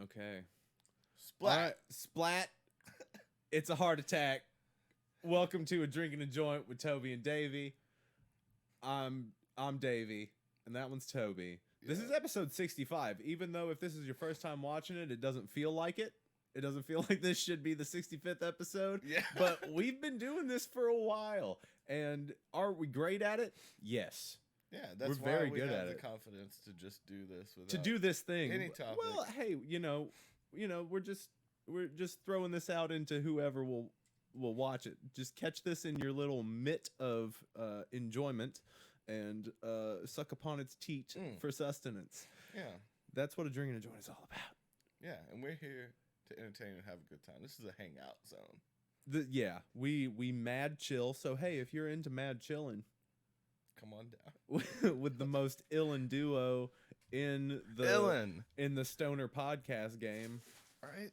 Okay. Splat. All right, splat. It's a heart attack. Welcome to A Drink and a Joint with Toby and Davvy. I'm Davvy, and that one's Toby. Yeah. This is episode 65. Even though if this is your first time watching it, it doesn't feel like it. It doesn't feel like this should be the 65th episode. Yeah. But we've been doing this for a while. And are we great at it? Yes. Yeah, that's we're why very we good have at the it. Confidence to just do this without to do this thing. any topic. Well, hey, we're just throwing this out into whoever will watch it. Just catch this in your little mitt of enjoyment and suck upon its teat for sustenance. Yeah. That's what A Drink and a Joint is all about. Yeah, and we're here to entertain and have a good time. This is a hangout zone. We mad chill. So hey, if you're into mad chilling, come on down with the most illin duo in the stoner podcast game. All right.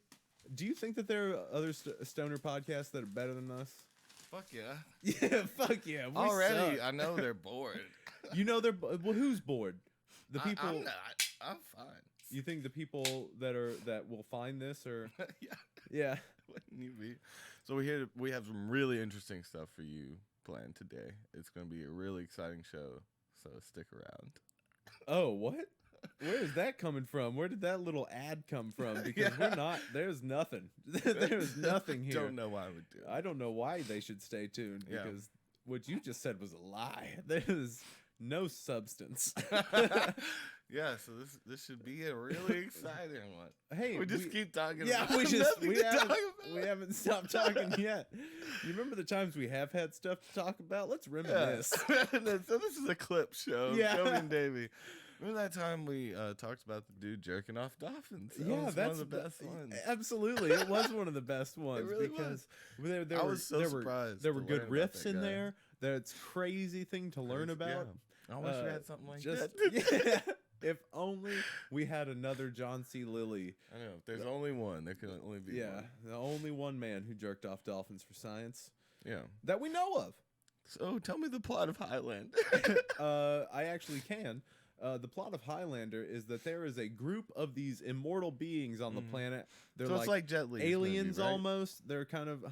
Do you think that there are other stoner podcasts that are better than us? Fuck yeah. Yeah, fuck yeah. We already, suck. I know they're bored. Well, who's bored? The people. I'm not. I'm fine. You think the people that will find this or? Yeah. Wouldn't you be? So we have some really interesting stuff for you planned today. It's going to be a really exciting show. So stick around. Oh, what? Where is that coming from? Where did that little ad come from? Because there's nothing. There's nothing here. Don't know why we do. I don't know why they should stay tuned because what you just said was a lie. There's no substance. Yeah, so this should be a really exciting one. Hey, we keep talking. Yeah, about we haven't stopped talking yet. You remember the times we have had stuff to talk about? Let's reminisce. Yeah. So this is a clip show. Yeah. Toby and Davvy. Remember that time we talked about the dude jerking off dolphins? That's one of the best ones. Absolutely, it was one of the best ones. It really because was. I was so surprised. There were good riffs in there. That's crazy thing to learn about. Yeah. I wish we had something like that. Yeah. If only we had another John C. Lilly. I know. If there's only one, there can only be one. Yeah, the only one man who jerked off dolphins for science. Yeah. That we know of. So tell me the plot of Highlander. I actually can. The plot of Highlander is that there is a group of these immortal beings on the planet. They're so it's like Jet Li's aliens movie, right? almost. They're kind of,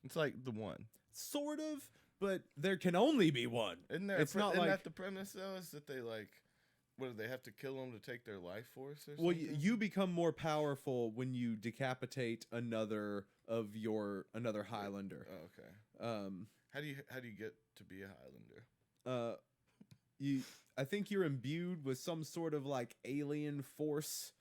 It's like the one. Sort of, but there can only be one. Isn't that the premise, though? Is that they what do they have to kill them to take their life force or something? Well, you become more powerful when you decapitate another Highlander. Oh, okay. How do you get to be a Highlander? I think you're imbued with some sort of alien force,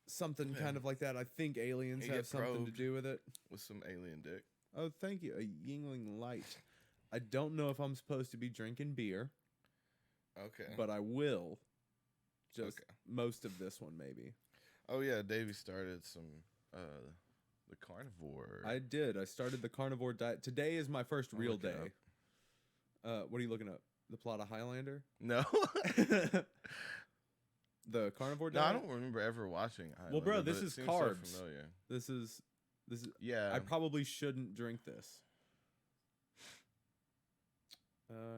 something kind of like that. I think aliens have something to do with it. With some alien dick. Oh, thank you. A Yingling Light. I don't know if I'm supposed to be drinking beer. Okay. But I will. Just most of this one, maybe. Oh, yeah. Davvy started some, the carnivore. I did. I started the carnivore diet. Today is my first real day. What are you looking up? The plot of Highlander? No. The carnivore diet? No, I don't remember ever watching Highlander. Well, bro, this is carbs. So familiar. This is. Yeah. I probably shouldn't drink this.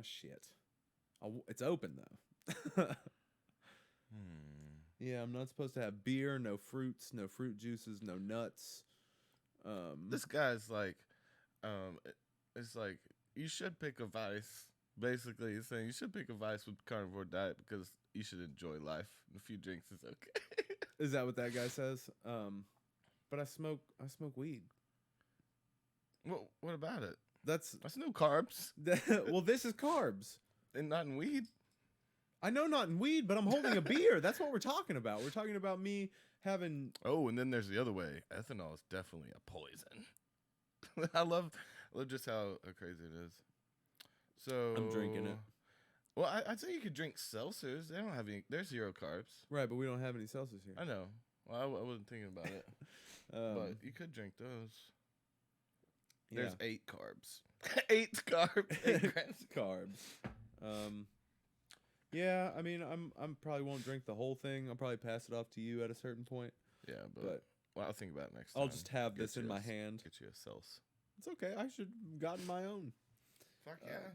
Shit. It's open though. Yeah, I'm not supposed to have beer, no fruits, no fruit juices, no nuts. This guy's it's like you should pick a vice. Basically, he's saying you should pick a vice with carnivore diet because you should enjoy life. A few drinks is okay. Is that what that guy says? But I smoke weed. Well, what about it? That's no carbs. Well, this is carbs. And not in weed? I know not in weed, but I'm holding a beer. That's what we're talking about. We're talking about me having... Oh, and then there's the other way. Ethanol is definitely a poison. I love just how crazy it is. So I'm drinking it. Well, I'd say you could drink seltzers. They don't have any... There's 0 carbs. Right, but we don't have any seltzers here. I know. Well, I wasn't thinking about it. But you could drink those. There's 8 carbs. 8 carbs. 8 grams carbs. Yeah, I mean, I'm probably won't drink the whole thing. I'll probably pass it off to you at a certain point. Yeah, but well, I'll think about it next time. I'll just have this in my hand. Get you a Cells. It's okay. I should have gotten my own. Fuck yeah.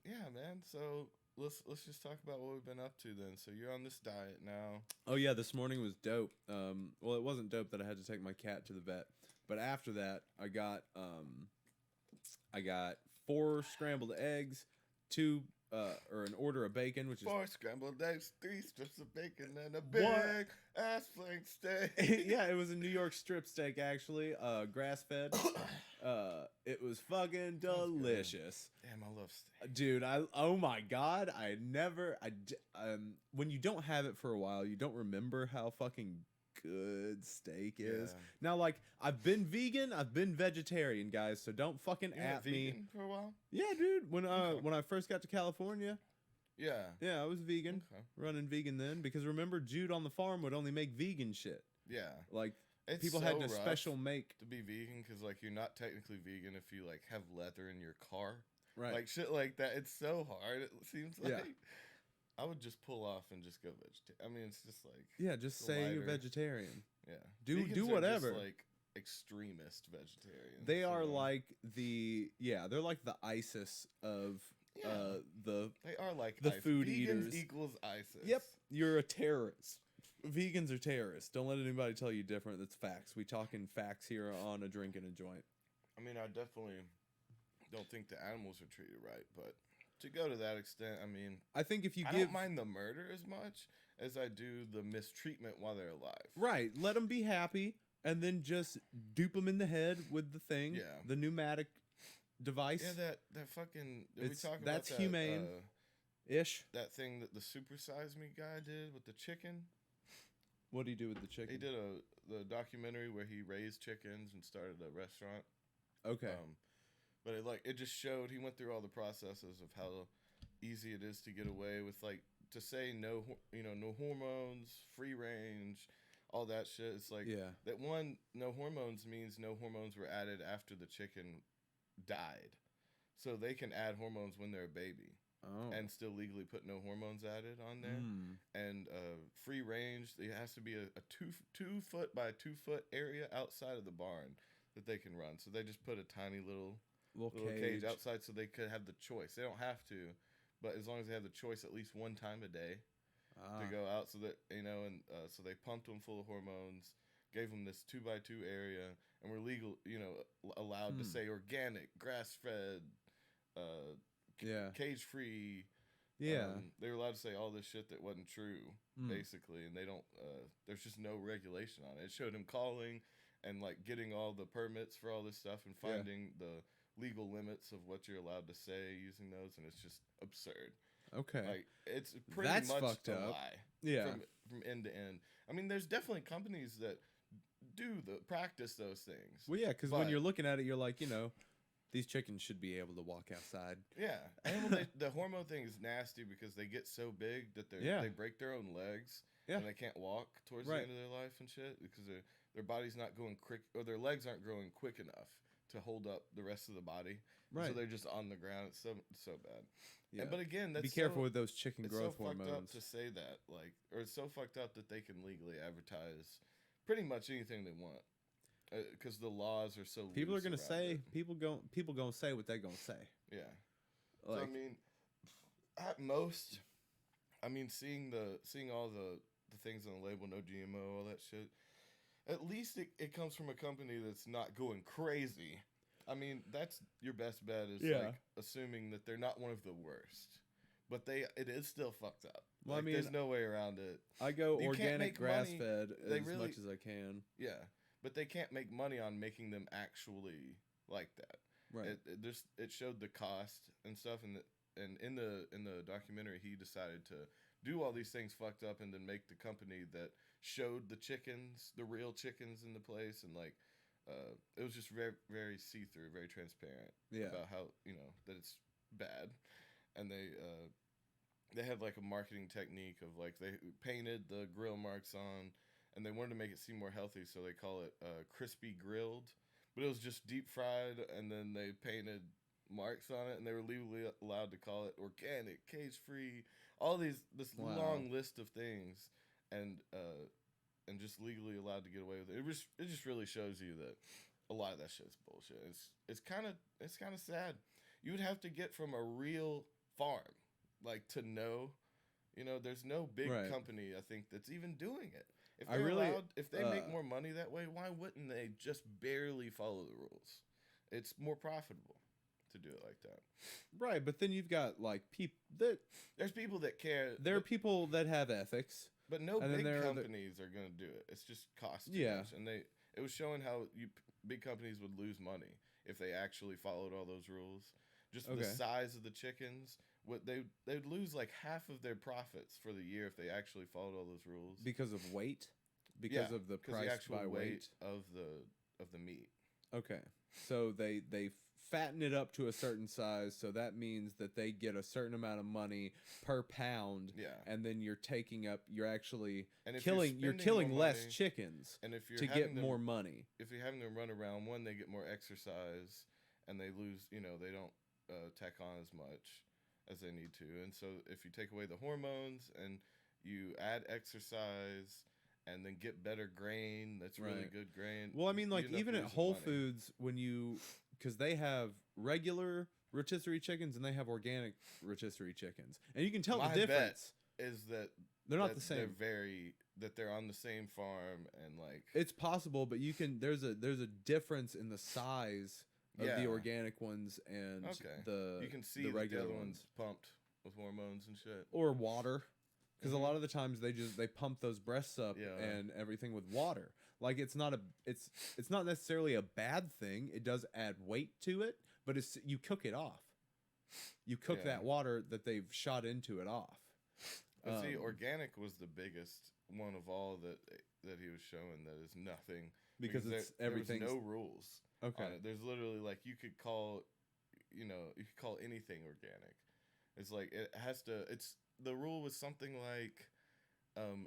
Yeah, man. So let's just talk about what we've been up to then. So you're on this diet now. Oh yeah, this morning was dope. Well, it wasn't dope that I had to take my cat to the vet, but after that, I got 4 scrambled eggs, 2 or an order of bacon, which is 4 scrambled eggs, 3 strips of bacon, and a big ass flank steak. yeah, it was a New York strip steak actually, grass fed. It was fucking delicious. Damn, I love steak. Dude, oh my god, when you don't have it for a while, you don't remember how fucking good steak is. Yeah. Now, like, I've been vegan, I've been vegetarian, guys, so don't fucking You were at me. vegan for a while? Yeah, dude, when I first got to California, Yeah. I was vegan, Okay. running vegan then, because remember, Jude on the farm would only make vegan shit. Yeah. Like, It's people so had to rough special make. to be vegan because like you're not technically vegan if you like have leather in your car, Right. like shit like that. It's so hard. It seems like Yeah. I would just pull off and just go vegetarian. I mean, it's just like Yeah, just the say you're lighter- vegetarian. yeah, Do Vegans are whatever. Just, like extremist vegetarians. They are you know? like they're like the ISIS of Yeah. They are like the ISIS. food Vegans eaters. equals ISIS. Yep, you're a terrorist. Vegans are terrorists. Don't let anybody tell you different. That's facts. We talking facts here on A Drink and a Joint. I mean, I definitely don't think the animals are treated right, but to go to that extent, I mean, I think if you I give don't mind the murder as much as I do the mistreatment while they're alive. right, let them be happy, and then just dupe them in the head with the thing, Yeah. the pneumatic device. Yeah, that fucking. Did we It's- talk about that's that, humane. Ish. That thing that the Super Size Me guy did with the chicken. What do you do with the chicken? He did the documentary where he raised chickens and started a restaurant. Okay. But it just showed he went through all the processes of how easy it is to get away with like to say no hormones, free range, all that shit. It's like Yeah. that one no hormones means no hormones were added after the chicken died, so they can add hormones when they're a baby. Oh. And still legally put no hormones added on there. Mm. And free range, it has to be a 2 foot by 2 foot area outside of the barn that they can run. So they just put a tiny little cage outside so they could have the choice. They don't have to, but as long as they have the choice at least one time a day to go out, so that so they pumped them full of hormones, gave them this 2 by 2 area, and were legal, allowed to say organic, grass fed. Yeah. Cage free. Yeah. They were allowed to say all this shit that wasn't true, Mm. basically, and they don't. There's just no regulation on it. It showed him calling and like getting all the permits for all this stuff and finding the legal limits of what you're allowed to say using those, and it's just absurd. Okay. Like it's pretty That's much fucked a up. lie. Yeah. From end to end. I mean, there's definitely companies that do practice those things. Well, yeah, because when But- you're looking at it, you're like, these chickens should be able to walk outside. Yeah, and the hormone thing is nasty because they get so big that they break their own legs Yeah. and they can't walk towards Right. the end of their life and shit because their body's not going quick or their legs aren't growing quick enough to hold up the rest of the body. Right. So they're just on the ground. It's so bad. Yeah. But again, that's Be careful so, with those chicken it's growth so fucked up hormones. to say that, or it's so fucked up that they can legally advertise pretty much anything they want because the laws are so. People are loose gonna around say it. people gonna say what they gonna say. Yeah. Like, So I mean, at most, seeing all the things on the label, no GMO, all that shit. At least it comes from a company that's not going crazy. I mean, that's your best bet is Yeah. like assuming that they're not one of the worst, but it is still fucked up. Well, I Like, there's mean, no way around it. I go You can't organic make grass money. fed They as really- much as I can. Yeah, but they can't make money on making them actually like that. Right. It showed the cost and stuff, and in the documentary, he decided to do all these things fucked up, and then make the company that showed the real chickens in the place, and like it was just very very see through, very transparent about how that it's bad, and they had like a marketing technique of like they painted the grill marks on, and they wanted to make it seem more healthy, so they call it crispy grilled. But it was just deep fried, and then they painted marks on it, and they were legally allowed to call it organic, cage free, all this long list of things, and just legally allowed to get away with it. It just really shows you that a lot of that shit's bullshit. It's kind of sad. You would have to get from a real farm, like to know. You know, there's no big Right. company I think that's even doing it. If I they're really, allowed, if they make more money that way, why wouldn't they just barely follow the rules? It's more profitable to do it like that. right, but then you've got like people that There's people that care. there are people that have ethics. But no And then big there are the- companies are going to do it. It's just cost too Yeah. much. And it was showing how big companies would lose money if they actually followed all those rules. Just Okay. the size of the chickens, they'd lose like half of their profits for the year if they actually followed all those rules. Because of weight? Because of the price actual by weight? of the meat. Okay. So they fatten it up to a certain size, so that means that they get a certain amount of money per pound. Yeah. And then you're actually And if you're spending killing more less money- chickens And if you're to having get them- more money. if you're having them run around, one, they get more exercise, and they lose. You know, they don't tack on as much as they need to. And so, if you take away the hormones and you add exercise, and then get better grain, that's really Right. good grain. Well, I mean, you like end up even at losing Whole money. Foods, because they have regular rotisserie chickens and they have organic rotisserie chickens, and you can tell My the difference. bet is that They're not that the same. they're on the same farm and like It's possible, but there's a difference in the size of the Yeah. organic ones and Okay. the you can see the that regular the other ones. one's pumped with hormones and shit. Or water, because Mhm. a lot of the times they pump those breasts up Yeah. and everything with water. Like it's not necessarily a bad thing. It does add weight to it, but you cook it off. You cook Yeah. that water that they've shot into it off. But see, Um, organic was the biggest one of all that he was showing. That is nothing because it's everything. There was no rules. Okay. On it. There's literally like you could call anything organic. It's like it has to. It's the rule was something like,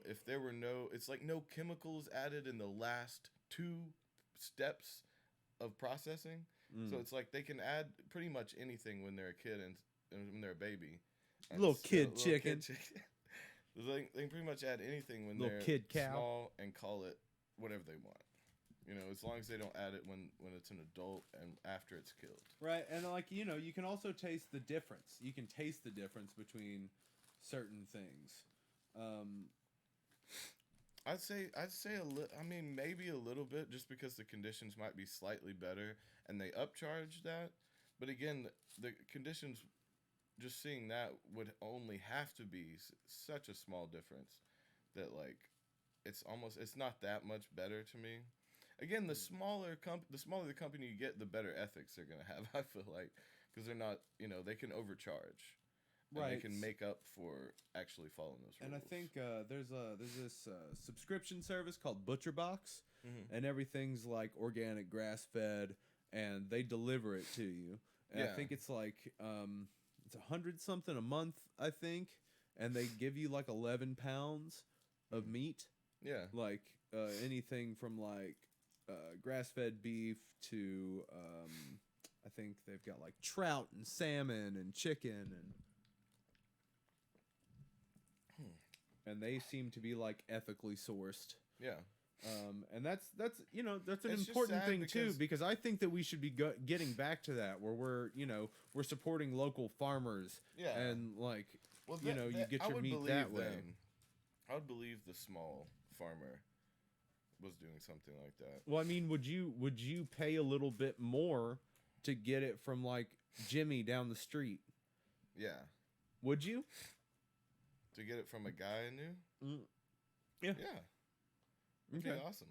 if there were it's like no chemicals added in the last 2 steps of processing. Mm. So it's like they can add pretty much anything when they're a kid and when they're a baby. And Little it's, kid chicken. They can pretty much add anything when Little they're kid cow. small and call it whatever they want. You know, as long as they don't add it when it's an adult and after it's killed. Right, and like you can also taste the difference. You can taste the difference between certain things. I'd say I mean, maybe a little bit, just because the conditions might be slightly better and they upcharge that. But again, the conditions, just seeing that would only have to be such a small difference that like it's not that much better to me. Again, the smaller the company you get, the better ethics they're gonna have. I feel like, because they're not, they can overcharge, and Right. they can make up for actually following those rules. And I think there's this subscription service called ButcherBox, Mhm. and everything's like organic, grass fed, and they deliver it to you. And I Yeah. think it's like it's $100 something a month, I think, and they give you like 11 pounds of meat, yeah, like anything from like grass fed beef to I think they've got like trout and salmon and chicken and they seem to be like ethically sourced. yeah. And that's an It's just important sad thing too, because- because I think that we should be getting back to that, where we're supporting local farmers. Yeah. And like Well, you get I your would meat believe that way. them. I would believe the small farmer was doing something like that. Well, I mean, would you pay a little bit more to get it from like Jimmy down the street? Yeah, Would you? to get it from a guy I knew. Yeah. Yeah, it'd be Okay. awesome.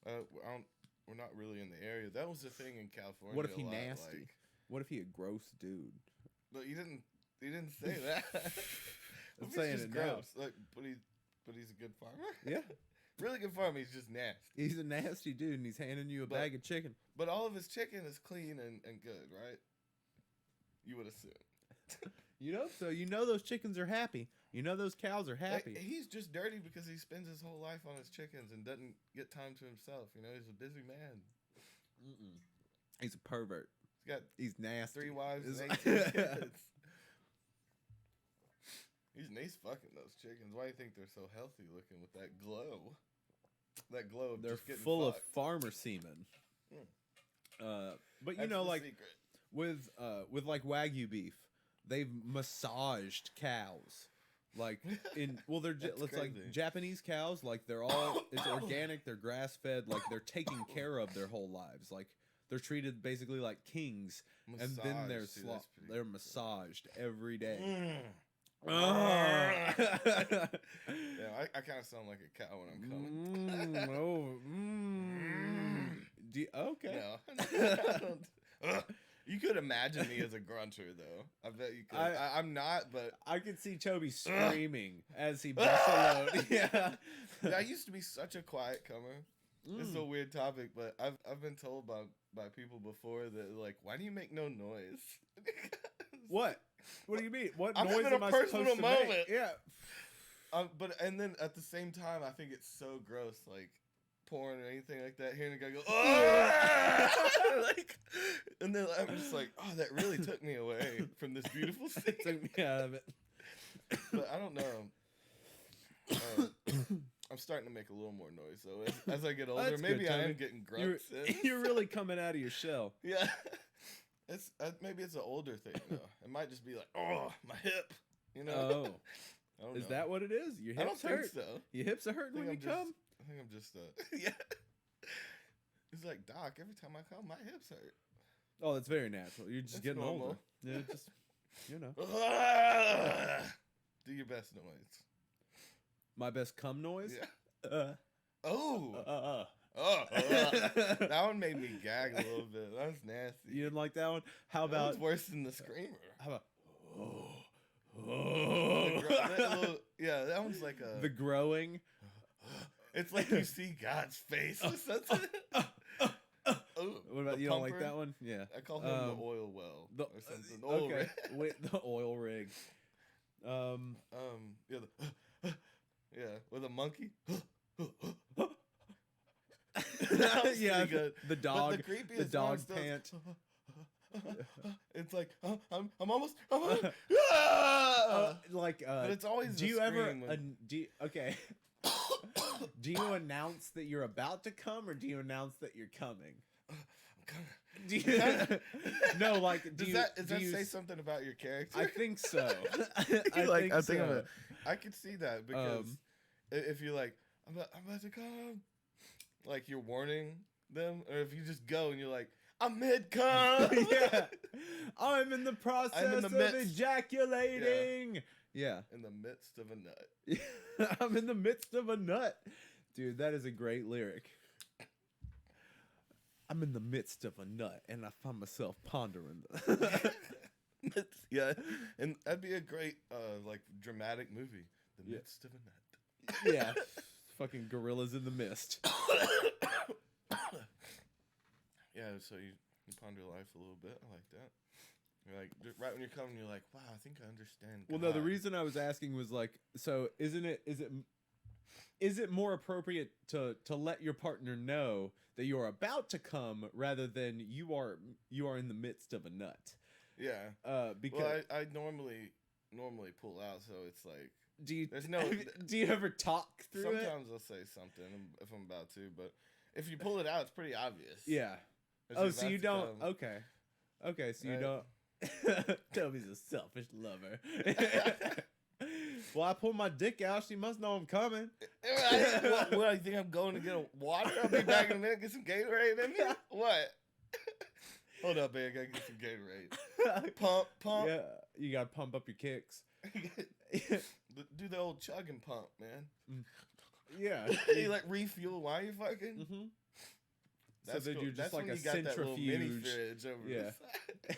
We're not really in the area. That was the thing in California. What if he a lot, nasty? like- What if he a gross dude? But you didn't say that. I'm What if he's saying just it now. gross? Like, but he's a good farmer. Yeah. Really good farmer. He's just nasty. He's a nasty dude, and he's handing you a But- bag of chicken. But all of his chicken is clean and good, right? You would assume. So those chickens are happy. Those cows are happy. He's just dirty because he spends his whole life on his chickens and doesn't get time to himself. He's a busy man. He's a pervert. He's got He's nasty. 3 wives and It's- 18 kids. He's fucking those chickens. Why do you think they're so healthy looking with that glow? That glow of They're just getting full of fucked. farmer semen. Mm. But That's the like secret. with like Wagyu beef, they've massaged cows. Like it's like crazy. Japanese cows, like they're all it's organic, they're grass fed, like they're taken care of their whole lives. Like they're treated basically like kings, and then they're massaged every day. Yeah, I kind of sound like a cow when I'm coming. Okay. No. You could imagine me as a grunter, though. I bet you could. I'm not, but I could see Toby screaming as he busts a load. Yeah. I used to be such a quiet comer. This is a weird topic, but I've been told by people before that, like, why do you make no noise? What? What do you mean? What I'm noise having am a I personal supposed to moment. make? Yeah. But then at the same time, I think it's so gross, like porn or anything like that. Hearing a guy go, oh! Like, and then I'm just like, oh, that really took me away from this beautiful scene. Took me out of it. But I don't know. I'm starting to make a little more noise though. As I get older, That's maybe good, I am Toby. getting grunts. You're really coming out of your shell. Yeah. It's maybe it's an older thing though. It might just be like, oh, my hip. You know? Oh. I don't Is know. that what it is? Your I don't hips think hurt? so. Your hips are hurting when you come? I think I'm just yeah. He's like, Doc, every time I come, my hips hurt. Oh, that's very natural. You're just That's getting normal. older. Yeah, just, you know. Do your best noise. My best cum noise? Yeah. Oh. That one made me gag a little bit. That was nasty. You didn't like that one? How That about... was worse than the screamer. How about... Yeah, that one's like a... The growing. It's like you see God's face or something. What about you? Don't like that one? Yeah. I call him the oil well or something. The oil okay. Wait, the oil rig. Yeah, yeah, with a monkey. Yeah, good. the dog. But the creepiest the dog one's those- pant. It's like I'm almost. But it's always. Do you ever? Okay. Do you I'm announce that you're about to come, or do you announce that you're coming? coming. Do you, no, like Does that say something about your character? I think so. I think of so. it. I could see that because if you're like, I'm about to come, like you're warning them, or if you just go and you're like, I'm mid come. Yeah, I'm in the process of ejaculating. Yeah, in the midst of a nut. I'm in the midst of a nut, dude. That is a great lyric. I'm in the midst of a nut, and I find myself pondering. Yeah, and that'd be a great like dramatic movie. The midst of a nut. Yeah, fucking gorillas in the mist. Yeah, so you ponder life a little bit. I like that. You're like, right when you're coming, you're like, wow, I think I understand. Well, no, the reason I was asking was like, so is it more appropriate to let your partner know that you're about to come rather than you are in the midst of a nut? Yeah. Because I normally pull out, so it's like, do you ever talk through it? Sometimes I'll say something if I'm about to, but if you pull it out, it's pretty obvious. Yeah. Oh, so you don't. Okay. Okay, so you don't. Toby's a selfish lover. Well, I pull my dick out. She must know I'm coming. What, you think I'm going to get a water? I'll be back in a minute. Get some Gatorade in me. What? Hold up, man. I gotta get some Gatorade. Pump. Yeah, you gotta pump up your kicks. Do the old chug and pump, man. Yeah. You like refuel while you fucking. Mm-hmm. That's so that cool. you're just That's like when a you got that little mini centrifuge. fridge over the side.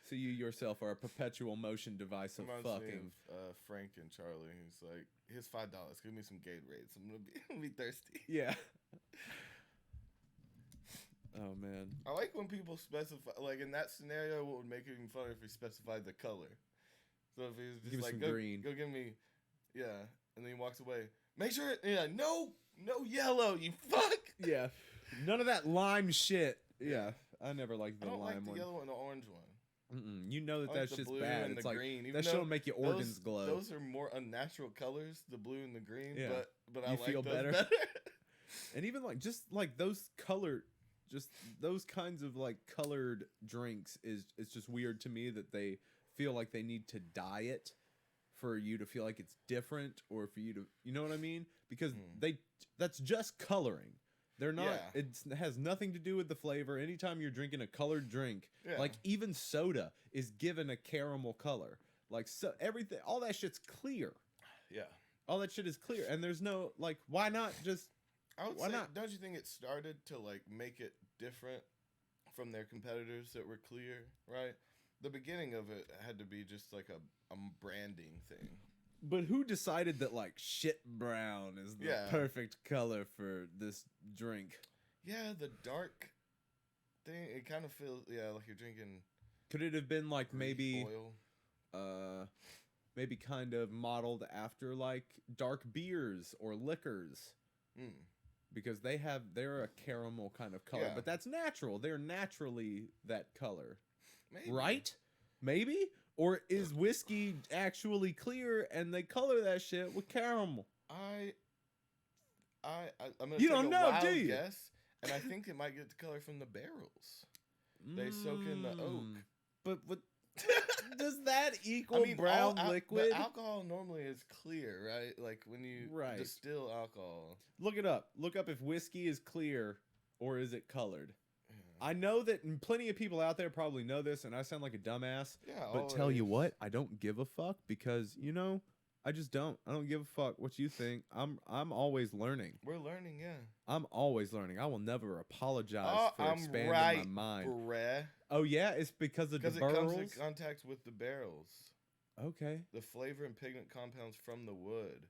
So you yourself are a perpetual motion device of Reminds me fucking. of, Frank and Charlie. He's like, here's $5. Give me some Gatorade. I'm gonna be thirsty. Yeah. Oh man. I like when people specify, like in that scenario, what would make it even funnier if he specified the color. So if he's just Give me like, some go, green. go give me, yeah, and then he walks away. Make sure, no yellow, you fuck. Yeah. None of that lime shit. Yeah. I never liked the I don't lime like the one. yellow and the orange one. You know that I like that's the just blue bad. and It's the like green, even that though shit'll make your organs glow. Those are more unnatural colors, the blue and the green. Yeah. But You I feel like those better? better. And even like just like those kinds of like colored drinks is it's just weird to me that they feel like they need to dye it for you to feel like it's different, or for you to, you know what I mean? Because that's just coloring. They're not. Yeah. It has nothing to do with the flavor. Anytime you're drinking a colored drink, like even soda is given a caramel color. Like, so everything, all that shit's clear. Yeah. All that shit is clear, and there's no, like, why not just? Why not? Don't you think it started to like make it different from their competitors that were clear, right? The beginning of it had to be just like a branding thing. But who decided that like shit brown is the perfect color for this drink? Yeah, the dark thing. It kind of feels like you're drinking. Could it have been like maybe oil? Maybe kind of modeled after like dark beers or liquors. Because they're a caramel kind of color, but that's natural. They're naturally that color. Maybe. Right? Maybe? Or is whiskey actually clear and they color that shit with caramel? I'm gonna you take don't a know, wild do you? guess, and I think it might get the color from the barrels. They soak in the oak. But what does that equal brown liquid? The alcohol normally is clear, right? Like when you distill alcohol. Look it up. Look up if whiskey is clear or is it colored. I know that plenty of people out there probably know this, and I sound like a dumbass. Yeah, but tell you what, I don't give a fuck because, you know, I just don't. I don't give a fuck what you think. I'm always learning. We're learning, yeah. I'm always learning. I will never apologize for expanding my mind. Bruh. Oh yeah, it's because of the barrels. Because it comes in contact with the barrels. Okay. The flavor and pigment compounds from the wood.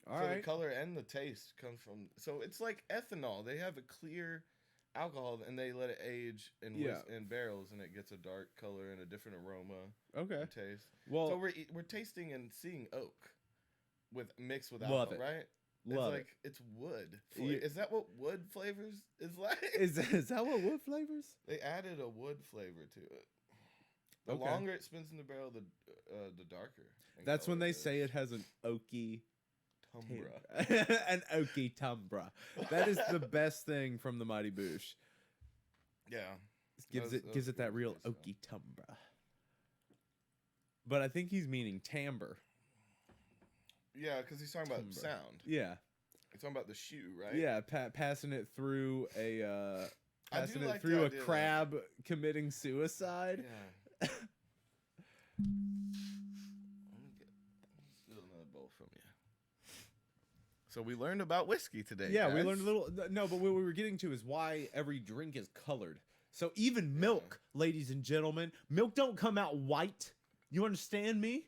All so right. the color and the taste comes from. So it's like ethanol. They have a clear alcohol and they let it age in barrels, and it gets a dark color and a different aroma. Okay. And taste. Well, so we're tasting and seeing oak mixed with alcohol, right? Love it's like it's wood. Is that what wood flavors is like? Is that what wood flavors? They added a wood flavor to it. The longer it spins in the barrel, the darker. That's when they say it has an oaky tumbra. An oaky tumbra. That is the best thing from the Mighty Boosh. Yeah. Gives it that real oaky tumbra. But I think he's meaning timbre. Yeah, because he's talking about sound. Yeah. He's talking about the shoe, right? Yeah, passing it through a a crab committing suicide. Yeah. Steal another bowl from you. So we learned about whiskey today. Yeah, guys. we learned a little. No, but what we were getting to is why every drink is colored. So even milk, ladies and gentlemen, milk don't come out white. You understand me?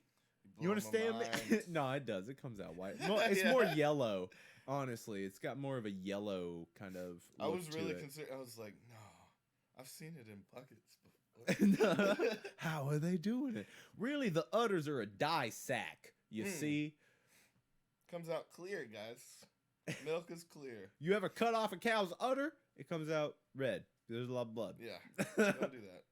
You understand me? No, it does. It comes out white. It's more yellow. Honestly, it's got more of a yellow kind of. I was really concerned. I was like, no, I've seen it in buckets before. How are they doing it? Really, the udders are a dye sack. You see? Comes out clear, guys. Milk is clear. You ever cut off a cow's udder? It comes out red. There's a lot of blood. Yeah, don't do that.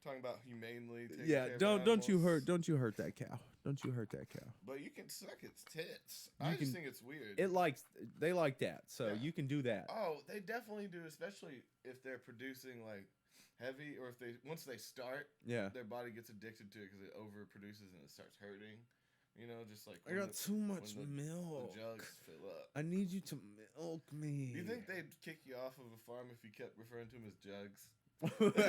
Talking about humanely taking care of don't you animals. don't you hurt that cow. Don't you hurt that cow. But you can suck its tits. I just think it's weird. They like that, so you can do that. Oh, they definitely do, especially if they're producing like heavy, or if once they start, their body gets addicted to it because it overproduces and it starts hurting. You know, just like I got too much milk. The jugs fill up. I need you to milk me. Do you think they'd kick you off of a farm if you kept referring to them as jugs?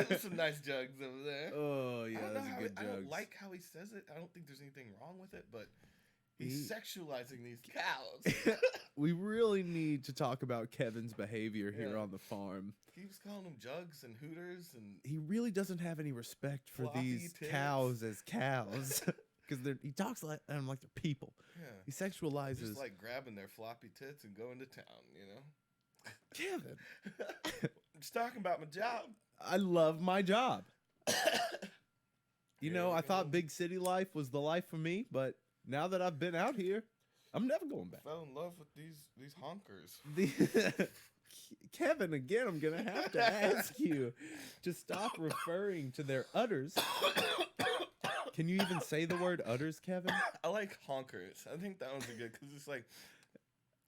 There's some nice jugs over there. Oh yeah, that's a good jug. I don't like how he says it. I don't think there's anything wrong with it, but he's sexualizing these cows. We really need to talk about Kevin's behavior here on the farm. He was calling them jugs and hooters, and he really doesn't have any respect for these cows as cows. Because he talks like them like they're people. Yeah. He sexualizes. Just like grabbing their floppy tits and going to town, you know? Kevin. I'm just talking about my job. I love my job. You know, I thought big city life was the life for me, but now that I've been out here, I'm never going back. I fell in love with these honkers. Kevin, again, I'm going to have to ask you to stop referring to their udders. Can you even say the word udders, Kevin? I like honkers. I think that one's a good, because it's like,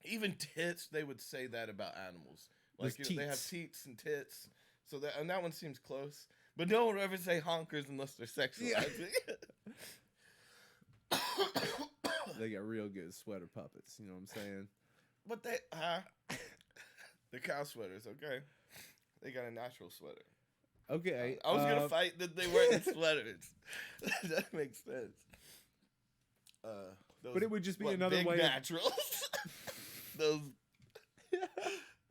even tits, they would say that about animals. Like, they have teats and tits. So that one seems close. But don't ever say honkers unless they're sexualizing. They got real good sweater puppets. You know what I'm saying? But they're cow sweaters, okay? They got a natural sweater. Okay. I was gonna fight that they weren't sweaters. That makes sense. But it would just be another big way naturals. Those.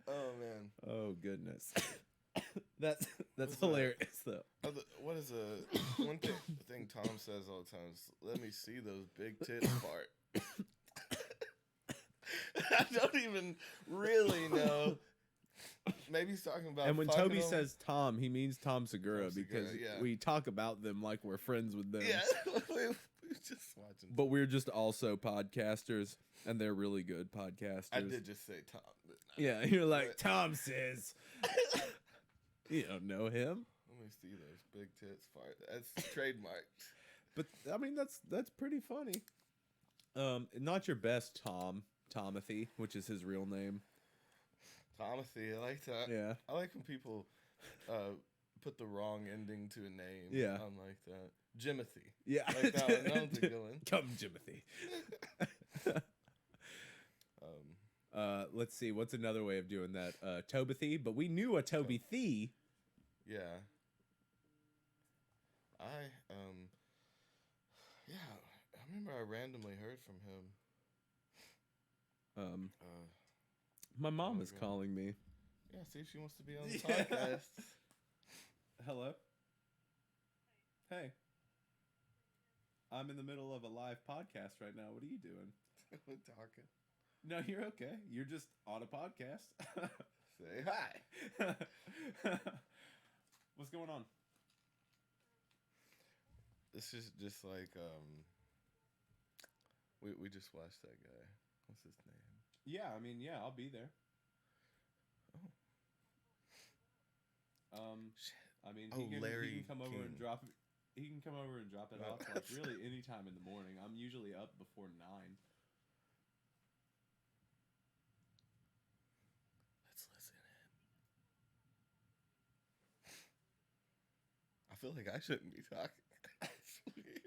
Oh man. Oh goodness. That's hilarious though. What is one thing Tom says all the time is, "Let me see those big tits part." I don't even really know. Maybe he's talking about. And when fucking Toby them. says Tom, he means Tom Segura Tom Segura, because yeah. we talk about them like we're friends with them. Yeah, we were just watching. But we're just also podcasters, and they're really good podcasters. I did just say Tom. But Yeah, you're like, Tom says. You don't know him. Let me see those big tits part. That's trademarked. But I mean, that's pretty funny. Not your best Tomothy, which is his real name. Tomothy, I like that. Yeah. I like when people put the wrong ending to a name. Yeah. I like that. Jimothy. Yeah. Like that one. That one's a good one. Come, Jimothy. Let's see. What's another way of doing that? Tobithy, but we knew a Toby Thee. Yeah. I remember I randomly heard from him. My mom is God. calling me. Yeah, see if she wants to be on the podcast. Hello. Hey. I'm in the middle of a live podcast right now. What are you doing? We're talking. No, you're okay. You're just on a podcast. Say hi. What's going on? This is just like we just watched that guy. What's his name? Yeah, I mean, yeah, I'll be there. Shit. I mean, Oh, he Larry can come over and King. drop it. He can come over and drop it off like really any time in the morning. I'm usually up before 9. Let's listen in. I feel like I shouldn't be talking. It's weird.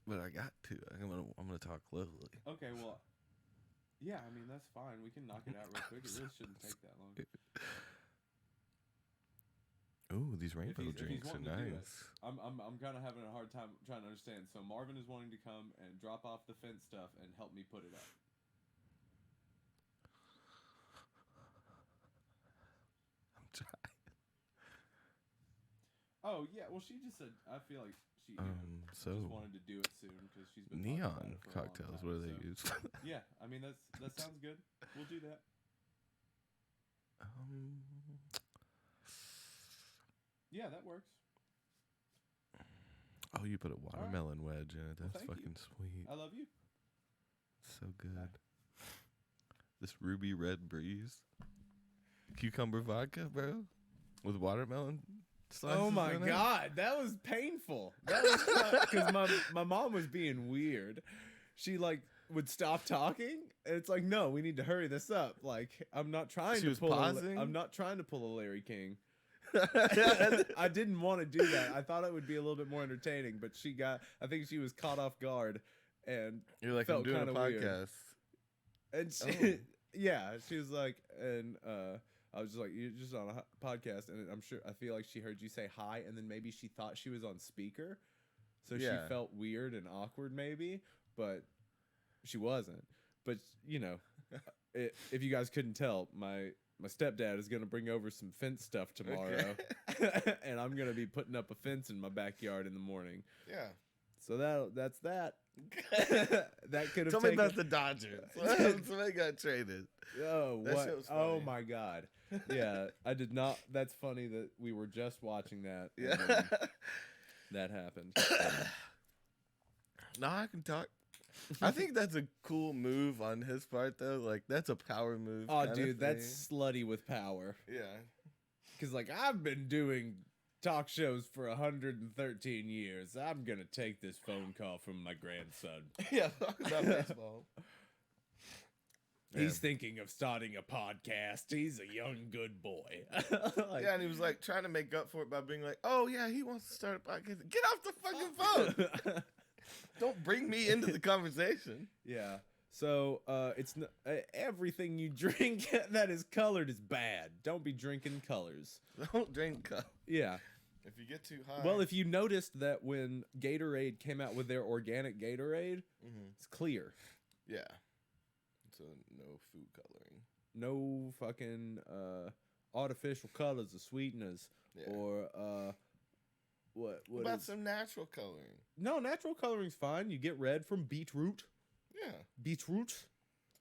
But I got to. I'm gonna talk locally. Okay, well, yeah, I mean that's fine. We can knock it out real quick. It really shouldn't take that long. Ooh, these If rainbow he's drinks are wanting to do it. nice. I'm kind of having a hard time trying to understand. So Marvin is wanting to come and drop off the fence stuff and help me put it up. I'm trying. Oh yeah, well she just said I feel like she So just wanted to do it soon because she's been talking about neon it for a long cocktails. time, What do they so- use? Yeah, I mean that sounds good. We'll do that. Yeah, that works. Oh, you put a watermelon wedge in it. Well, That's thank you. fucking sweet. I love you. So good. This ruby red breeze. Cucumber vodka, bro. With watermelon slices Oh my in it. god, that was painful. That was because my mom was being weird. She like would stop talking, and it's like, no, we need to hurry this up. Like, I'm not trying She to was pull. pausing? I'm not trying to pull a Larry King. I didn't want to do that. I thought it would be a little bit more entertaining, but I think she was caught off guard, and You're like, I'm felt doing a kinda weird. podcast. and she, Oh. yeah, she was like, and I was just like, you're just on a podcast, and I feel like she heard you say hi, and then maybe she thought she was on speaker, so Yeah. she felt weird and awkward, maybe, but she wasn't. But you know, if you guys couldn't tell, my stepdad is gonna bring over some fence stuff tomorrow, and I'm gonna be putting up a fence in my backyard in the morning. Yeah. So that's that. That could have Tell taken. me about the Dodgers. Somebody got traded. Oh, That what? shit was Oh funny. my god. Yeah, I did not. That's funny that we were just watching that. and Yeah. then that happened. No, I can talk. I think that's a cool move on his part, though. Like, that's a power move. Oh, kinda dude, thing. that's slutty with power. Yeah. Because, like, I've been doing talk shows for 113 years. I'm going to take this phone call from my grandson. Yeah, talk about baseball. He's thinking of starting a podcast. He's a young good boy. Like, yeah, and he was like trying to make up for it by being like, "Oh yeah, he wants to start a podcast. Get off the fucking phone! Don't bring me into the conversation." Yeah. So it's everything you drink that is colored is bad. Don't be drinking colors. Don't drink cup. Yeah. If you get too high. Well, if you noticed that when Gatorade came out with their organic Gatorade, it's clear. Yeah. So no food coloring. No fucking artificial colors or sweeteners or what about is... some natural coloring? No, natural coloring's fine. You get red from beetroot. Yeah. Beetroot.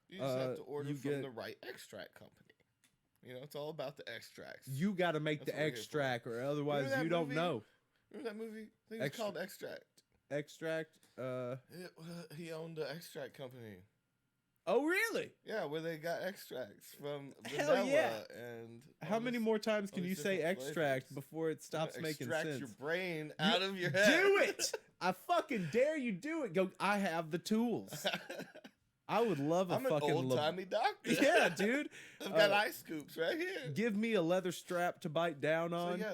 You just have to order from the right extract company. You know, it's all about the extracts. You got to make the extract, or otherwise you don't know. Remember that movie? I think it's called Extract. Extract. He owned the extract company. Oh, really? Yeah, where they got extracts from Hell vanilla yeah. and. How many more times can you say extract before it stops making sense? Extract your brain out of your head. Do it! I fucking dare you do it. Go. I have the tools. I would love a I'm fucking an old-timey doctor. Yeah, dude. I've got ice scoops right here. Give me a leather strap to bite down on. So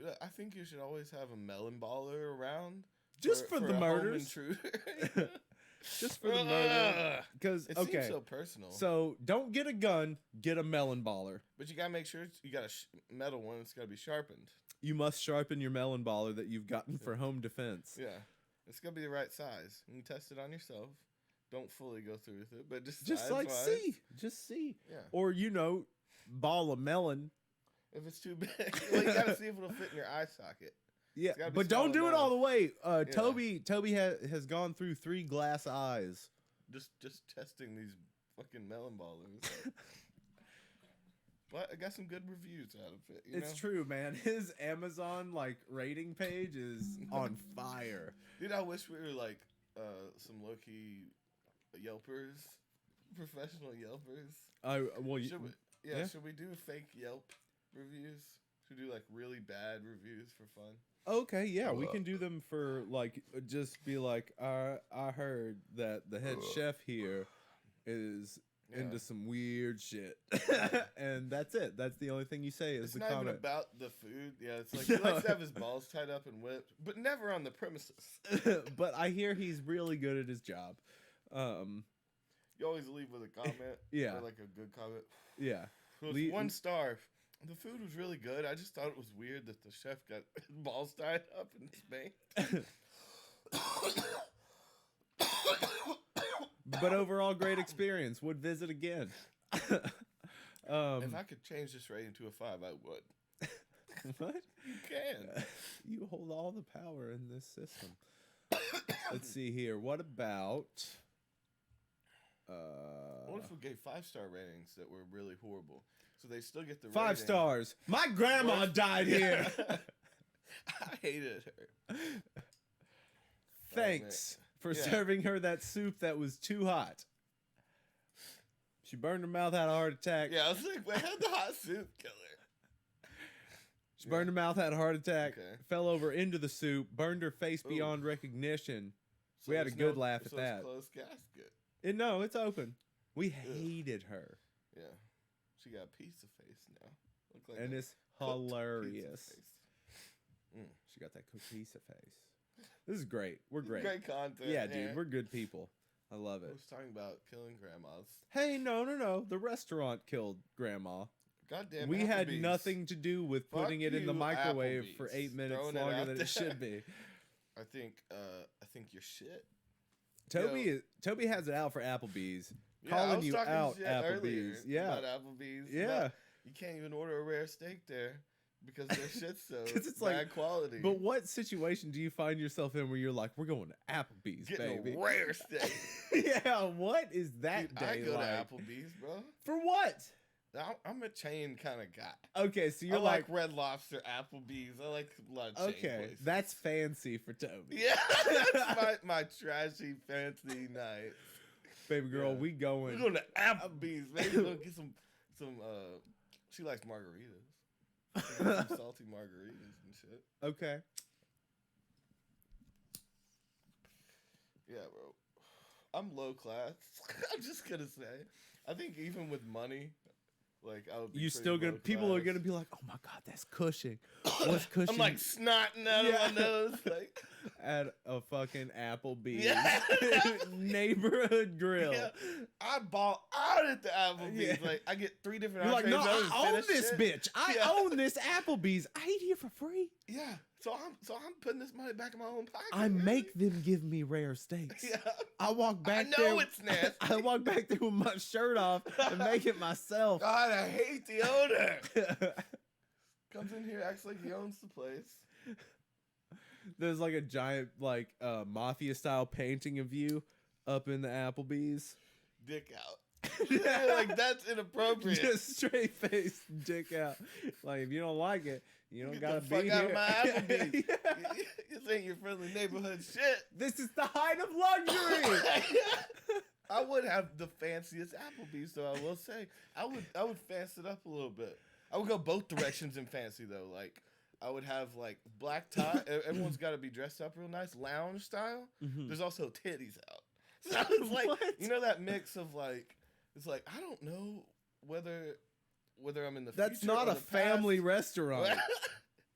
yeah, I think you should always have a melon baller around. Just for the murders. Just for the murder. Because it seems so personal. So don't get a gun, get a melon baller. But you gotta make sure you got a metal one. It's gotta be sharpened. You must sharpen your melon baller that you've gotten for home defense. Yeah, it's gotta be the right size. You can test it on yourself. Don't fully go through with it, but just like see. Just see. Yeah. Or ball of melon. If it's too big, well, you gotta see if it'll fit in your eye socket. Yeah, but don't do it all the way. Toby has gone through 3 glass eyes. Just testing these fucking melon ballers. But I got some good reviews out of it. It's true, man. His Amazon rating page is on fire. Dude, I wish we were like some low key Yelpers, professional Yelpers. Should we do fake Yelp reviews? Should we do really bad reviews for fun? Okay, yeah, we can do them for just be like, I heard that the head chef here is into some weird shit, and that's it. That's the only thing you say is it's the not comment. Even about the food. Yeah, it's like he likes to have his balls tied up and whipped, but never on the premises. But I hear he's really good at his job. You always leave with a comment. Yeah, or a good comment. Yeah, 1 star. The food was really good. I just thought it was weird that the chef got his balls tied up in Spain. But overall, great experience. Would visit again. If I could change this rating to a 5, I would. What? You can. You hold all the power in this system. Let's see here. What about... what if we gave 5-star ratings that were really horrible? So they still get the 5 rating. stars. My grandma died here. I hated her. Thanks for serving her that soup that was too hot. She burned her mouth, had a heart attack. Yeah, I was like, we had the hot soup killer. She burned her mouth, had a heart attack, fell over into the soup, burned her face beyond recognition. So we had a good laugh at that. It's closed casket. No, it's open. We hated her. Yeah. She got a pizza face now. And it's hilarious. She got that pizza face. This is great. We're great. Great content. Yeah, dude. We're good people. I love it. I was talking about killing grandmas. Hey, no. The restaurant killed grandma. Goddamn. We Applebees. had nothing to do with putting it in the microwave Applebees. For 8 minutes Throwing longer than it should be. I think you're shit. Toby has it out for Applebees. Calling you out, Applebees. Yeah. About Applebees. Yeah. You can't even order a rare steak there because their shit's so it's bad quality. But what situation do you find yourself in where you're like, we're going to Applebees, getting baby? A rare steak. Yeah, what is that day I go like? to Applebees, bro. For what? I'm a chain kind of guy. Okay, so you're I like Red Lobster, Applebees. I like a lot of chain places. That's fancy for Toby. Yeah, that's my trashy fancy night. Baby girl, we going. We're going to Applebees. Maybe we'll get some. She likes margaritas. Some salty margaritas and shit. Okay. Yeah, bro. I'm low class. I'm just gonna say. I think even with money, like I would be You pretty still gonna low people are class. gonna be like, oh my god, that's Cushing. What's Cushing? I'm like snotting out of my nose, like at a fucking Applebee's Yeah. neighborhood grill. yeah. I ball out at the Applebee's. Yeah. Like I get 3 different You're like, entrees. no, don't even I own finish this shit. bitch. I Yeah. own this Applebee's. I eat here for free. Yeah. So I'm putting this money back in my own pocket. I really. make them give me rare steaks. Yeah. I walk back I know there. it's nasty. I walk back there with my shirt off and make it myself. God, I hate the owner. Comes in here, acts like he owns the place. There's like a giant like mafia style painting of you up in the Applebee's. Dick out. Like that's inappropriate. Just straight face dick out. Like if you don't like it, you don't Get gotta the fuck be out here. of my Applebee's. Yeah. This ain't your friendly neighborhood shit. This is the height of luxury. I would have the fanciest Applebee's, though. I will say, I would fancy it up a little bit. I would go both directions in fancy, though. Like I would have like black tie. Everyone's got to be dressed up real nice, lounge style. Mhm. There's also titties out. So it's like What? you know that mix of like it's like I don't know whether I'm in the That's future not or a the family past. restaurant.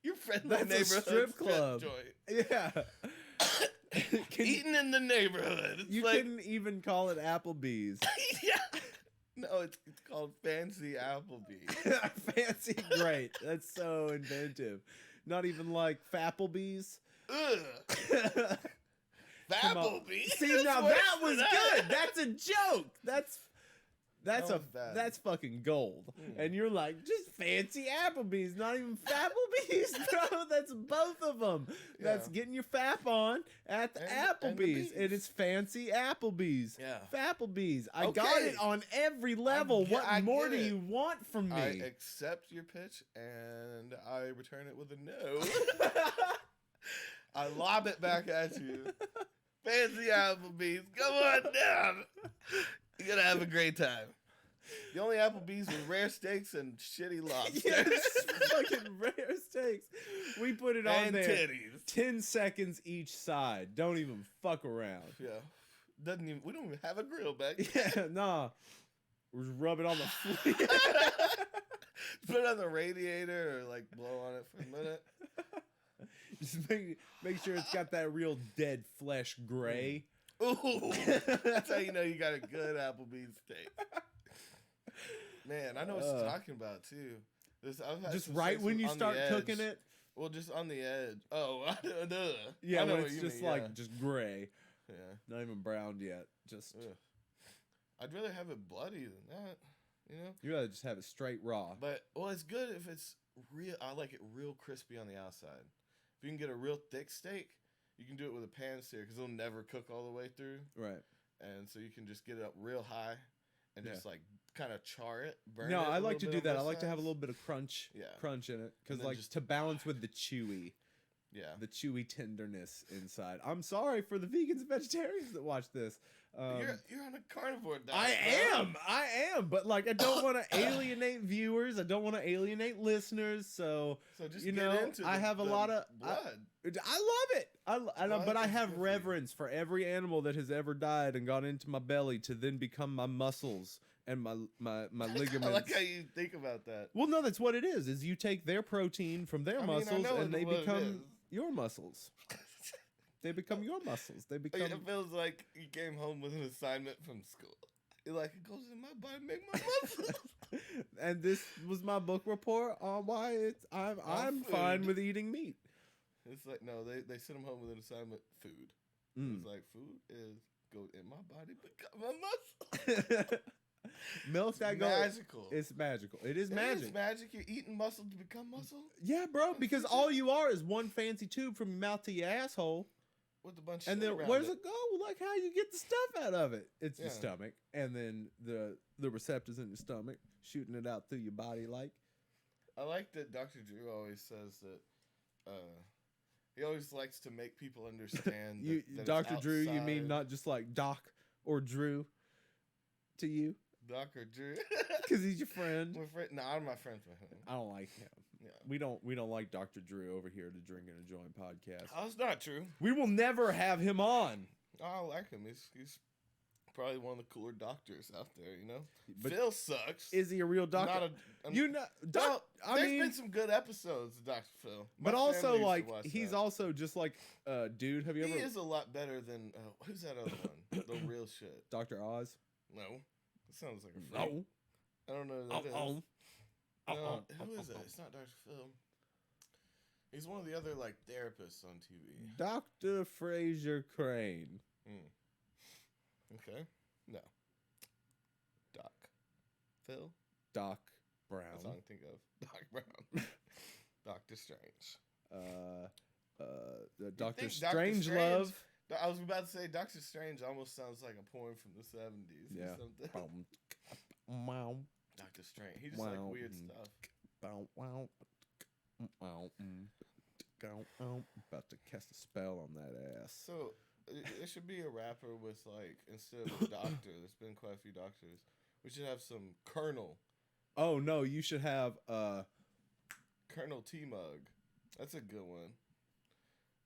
Your friendly That's a neighborhood strip club. joint. Yeah. Eating in the neighborhood. It's You like, couldn't even call it Applebee's. yeah. No, it's called Fancy Applebee's. Fancy, great. That's so inventive. Not even like Fapplebees. Ugh. Come on. Applebee's. See, now Where's that was good. That's a joke. That's That was bad. that's fucking gold. Hmm. And you're like, just fancy Applebee's, not even Fapplebees, bro. That's both of them. That's Yeah. getting your fap on at the And the Applebee's, and bees. it's fancy Applebee's. Yeah. Fapplebees. I got Okay. it on every level. What I more get do it. you want from me? I accept your pitch and I return it with a no. I lob it back at you. Fancy Applebee's. Come on down. You're going to have a great time. The only Applebee's with rare steaks and shitty lobster. Yes, fucking rare steaks. We put it on and there. titties. 10 seconds each side. Don't even fuck around. Yeah. We don't even have a grill back. Yeah, nah. We're just rubbing on the flea. Put it on the radiator or like blow on it for a minute. Just make sure it's got that real dead flesh gray. Ooh, that's how you know you got a good Applebee's steak. Man, I know what you're talking about too. I've had Just some right steaks when you on the start edge. cooking it. Well, just on the edge. Oh, duh. Yeah, I know when what it's you just mean, like yeah. just gray, Yeah. not even browned yet. Just Ugh. I'd rather have it bloody than that. You know. you rather just have it straight raw. But well, it's good if it's real. I like it real crispy on the outside. If you can get a real thick steak, you can do it with a pan sear because it'll never cook all the way through. Right. And so you can just get it up real high and Yeah. just like kind of char it, burn No, it. I a like to little do bit on that. I both like to have a sides. little bit of crunch in it because then like just- to balance with the chewy. Yeah. The chewy tenderness inside. I'm sorry for the vegans and vegetarians that watch this. You're on a carnivore diet. I am, but like I don't want to alienate viewers. I don't want to alienate listeners. So So just you get know, into I have a the lot of blood. I love it. I know, Blood but I is have good for you. reverence for every animal that has ever died and gone into my belly to then become my muscles and my ligaments. I like how you think about that. Well, no, that's what it is. Is you take their protein from their I mean, I muscles know and they what it become is. your muscles. They become your muscles. They become. It feels like you came home with an assignment from school. You're like, it goes in my body, make my muscles. And this was my book report on why I'm fine food. with eating meat. It's like, no, they sent him home with an assignment, food. Mm. It's like, food is go in my body, become my muscle. Milk that goes. Magical. It's magical. It is It magic. is magic. You're eating muscle to become muscle Yeah, bro. Because all you are is one fancy tube from your mouth to your asshole. with a bunch of And shit then around where's it go? Like how you get the stuff out of it? It's your Yeah. stomach, and then the receptors in your stomach shooting it out through your body. Like I like that Dr. Drew always says that he always likes to make people understand you, that it's Dr. Drew. You mean outside. not just like Doc or Drew to you? Dr. Drew? Because he's your friend. No, I'm not friends with him. I don't like him. Yeah. We don't like Dr. Drew over here to Drink and Enjoy podcast. Oh, that's not true. We will never have him on. I like him. He's Probably one of the cooler doctors out there, you know. But Phil sucks. is he a real doctor? You know, there's been some good episodes of Dr. Phil. But My also, family used to like, watch he's that. also just like, dude. Have you He ever is a lot better than who's that other one? The real shit. Dr. Oz? No, it sounds like a freak. No. I don't know who that is. No, who is it? It's not Dr. Phil. He's one of the other like therapists on TV. Dr. Fraser Crane. Okay. No. Doc. Phil? Doc Brown. That's all I can think of. Doc Brown. Doctor Strange. Doctor Strange? Strangelove. I was about to say Doctor Strange almost sounds like a porn from the 70s Yeah. or something. Doctor Strange. He just like weird stuff. About to cast a spell on that ass. So it should be a rapper with like, instead of a doctor, there's been quite a few doctors. We should have some Colonel. Oh no, you should have Colonel T-Mug. That's a good one.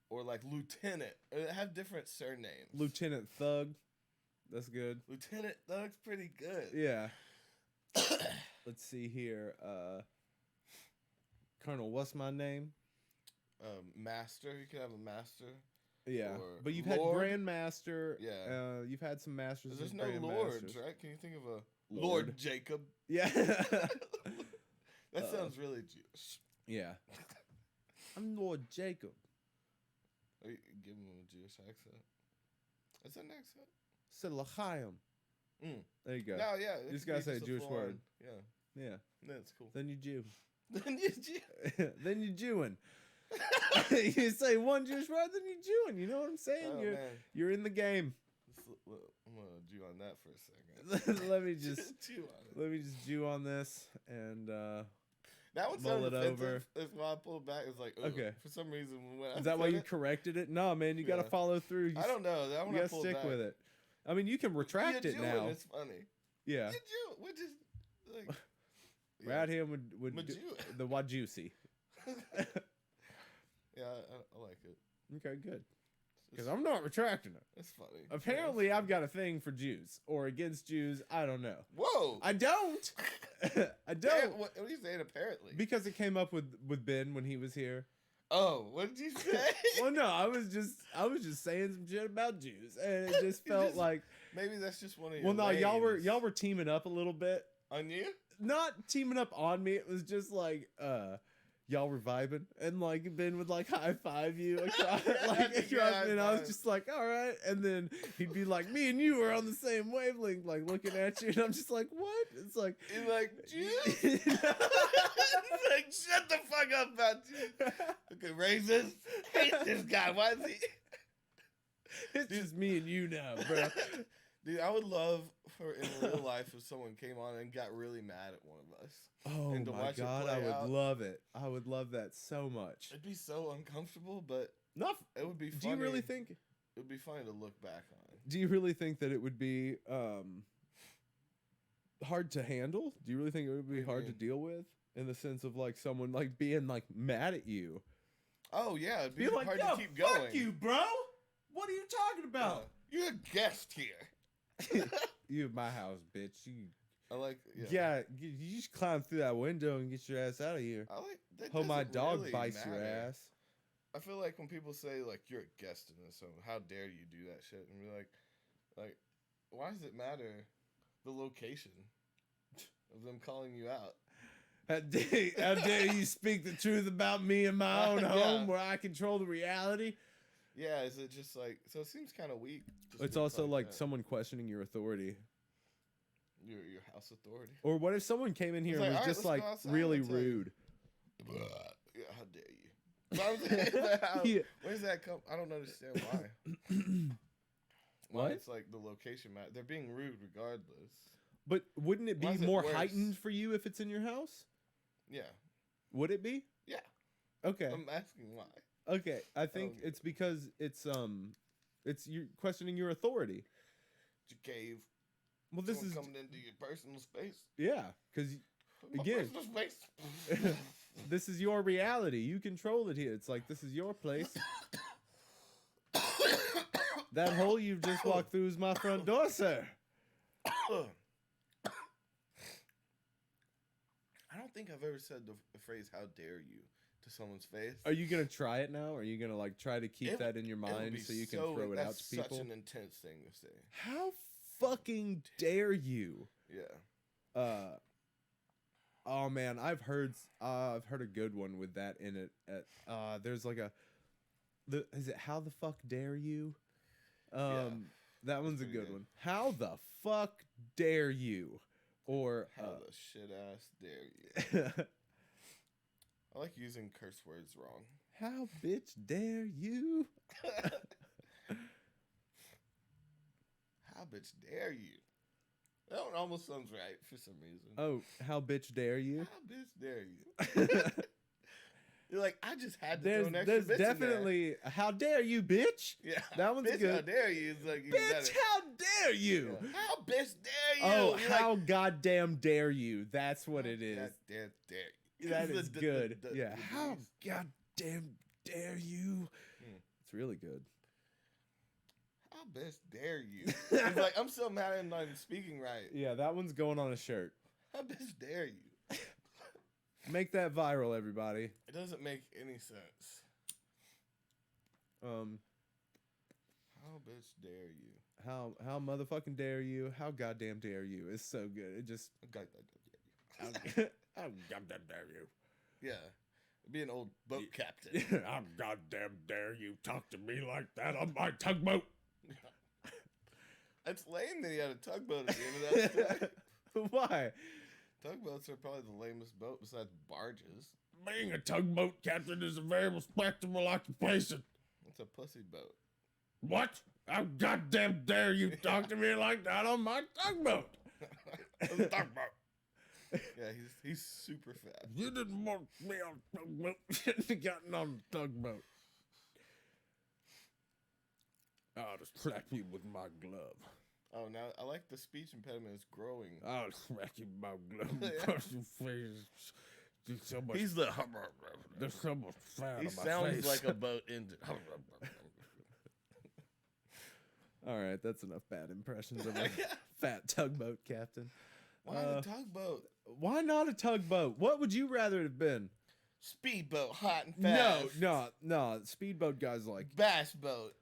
Or like Lieutenant. Have different surnames. Lieutenant Thug. That's good. Lieutenant Thug's pretty good. Yeah. Let's see here. Colonel, what's my name? Master. You could have a master. Yeah. Or But you've Lord. had Grandmaster. Yeah. You've had some masters. There's and no lords, grandmasters. right? Can you think of a Lord. Lord Jacob? Yeah. That sounds really Jewish. Yeah. I'm Lord Jacob. Are you giving him a Jewish accent? Is that an accent? Silachayim. There you go. No, yeah. You just gotta say a Jewish word. Yeah. Yeah. That's cool. Then you Jew. Then you Jew. Then you Jewing. You say one Jewish word, then you Jewing. You know what I'm saying? Oh, you're in the game. I'm gonna Jew on that for a second. let me just Jew on it. let me just Jew on this and that one mull sounded it offensive. over. That's why I pulled back. It's like, Okay. For some reason, when I is that why said you it, corrected it? No, man, you gotta Yeah. follow through. I don't know. That one You I gotta pulled stick back. with it. I mean, you can retract You're it Jewing, now. It's funny. Yeah. You Jew, which is like. Right here would do Majew. the Wajusi. Yeah, I like it. Okay, good. Because I'm not retracting it. It's funny. Apparently, Yeah, I've got a thing for Jews or against Jews. I don't know. Whoa! I don't. I don't. Damn, what are you saying? Apparently. Because it came up with Ben when he was here. Oh, what did you say? Well, no, I was just saying some shit about Jews, and it just felt like maybe that's just one of your. well, no, lanes. y'all were teaming up a little bit. On you? Not teaming up on me. It was just like y'all were vibing, and like Ben would like high five you across, across me, and I was just like, all right. And then he'd be like, me and you were on the same wavelength, like looking at you, and I'm just like, what? It's like you're like, Jews? It's like, shut the fuck up about Jews. Okay, racist. Hate this guy. Why is he? It's just me and you now, bro. Dude, I would love for in real life if someone came on and got really mad at one of us. Oh And to my watch it god, play I would out. love it. I would love that so much. It'd be so uncomfortable, but Not. it would be funny. Do you really think? It would be funny to look back on. Do you really think that it would be hard to handle? Do you really think it would be What do you hard to mean? deal with in the sense of like someone like being like mad at you? Oh yeah, it'd be Be like, hard yo, to keep fuck going. you, bro. What are you talking about? You're a guest here. You at my house, bitch. I like. Yeah, you just climb through that window and get your ass out of here. I like. That Hope my doesn't dog really bites your matter. ass. I feel like when people say like you're a guest in this home, how dare you do that shit? And we're like, why does it matter the location of them calling you out? How dare you speak the truth about me and my own Yeah. home where I control the reality? Yeah, is it just like so? It seems kind of weak. to It's speak also like that. someone questioning your authauthority. your house authority. Or what if someone came in here It's and like, was just "All right, like let's go outside, really let's, like, rude? Yeah, how dare you? But I'm saying, how, Yeah. where does that come? I don't understand why. Why What? it's like the location matter. They're being rude regardless. But wouldn't it Why be is it more worse? heightened for you if it's in your house? Yeah, Would it be? yeah. Okay. I'm asking why. Okay. I think get it's because it's you questioning your authority. You gave Well, this someone is coming into your personal space. yeah, because My Again. personal space. this is your reality. You control it here. It's like this is your place. That hole you've just walked through is my front door, sir. Ugh. I don't think I've ever said the phrase "How dare you" to someone's face. Are you gonna try it now? Are you gonna like try to keep that in your mind so you can throw it out to people? That's such an intense thing to say. How fucking dare you? Yeah. Oh man, I've heard a good one with that in it. There's like is it how the fuck dare you? That one's a good good. one. How the fuck dare you? Or How the shit ass dare you? I like using curse words wrong. How bitch dare you? How bitch dare you? That one almost sounds right for some reason. Oh, how bitch dare you? How bitch dare you? You're like, I just had to throw an extra bitch There's definitely how dare you, bitch? Yeah, that one's bitch, good. How dare you? It's like bitch, how dare you? Yeah. How bitch dare you? Oh, You're how like, goddamn dare you? That's what it is. Goddamn dare you? That is good. Yeah, how goddamn dare you? It's really good. How bitch dare you? It's like I'm so mad I'm not even speaking right. Yeah, that one's going on a shirt. How bitch dare you? Make that viral, everybody. It doesn't make any sense. How bitch dare you? How motherfucking dare you? How goddamn dare you? It's so good. It just how goddamn dare you? Yeah. Be an old boat captain. How goddamn dare you talk to me like that on my tugboat? It's lame that he had a tugboat at the end of that story. Why? Tugboats are probably the lamest boat besides barges. Being a tugboat captain is a very respectable occupation. It's a pussy boat. What? How goddamn dare you talk to me like that on my tugboat? Tugboat. Yeah, he's super fat. You didn't want me on a tugboat. Shouldn't have gotten on the tugboat. I'll just smack you with my glove. Oh, now I like the speech impediment is growing. I'll smack you with my glove across your face. There's so much, He's the... There's so much fat He on my sounds face. like a boat engine. All right, that's enough bad impressions of a fat tugboat captain. Why the tugboat? Why not a tugboat? What would you rather have been? Speedboat, hot and fast. No. Speedboat guys like bass boat.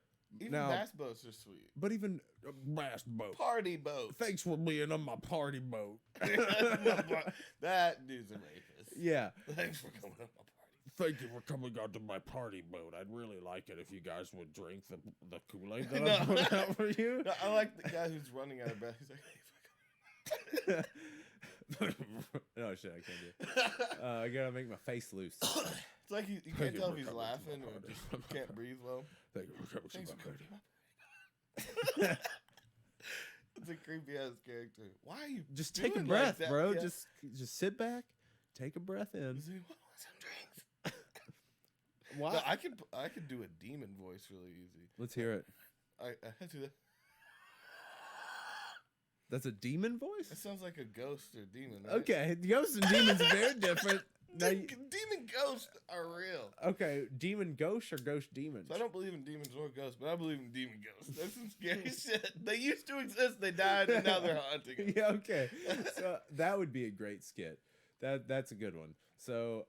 Even now, bass boats are sweet. But even a bass boat. Party boat. Thanks for being on my party boat. That dude's a rapist. Yeah. Thanks for coming on my party. Thank you for coming onto my party boat. I'd really like it if you guys would drink the Kool-Aid that I put out for you. No, I like the guy who's running out of breath. He's like, hey, No shit, I can't do it. I gotta make my face loose. It's like you can't tell if he's laughing or just can't breathe well. Thank you for coming Thanks to for my coming to my party. It's a creepy ass character. Why are you just take a doing breath, like that? bro? Yeah. Just sit back, take a breath in. He's like, "What want some drinks?" Why? No, I could do a demon voice really easy. Let's hear it. I had to. That's a demon voice? It sounds like a ghost or demon. Right? Okay, ghosts and demons are very different. Now Demon ghosts are real. Okay, demon ghosts or ghost demons? So I don't believe in demons or ghosts, but I believe in demon ghosts. That's some scary shit. They used to exist, they died, and now they're haunting us. Yeah, okay. So that would be a great skit. That's a good one. So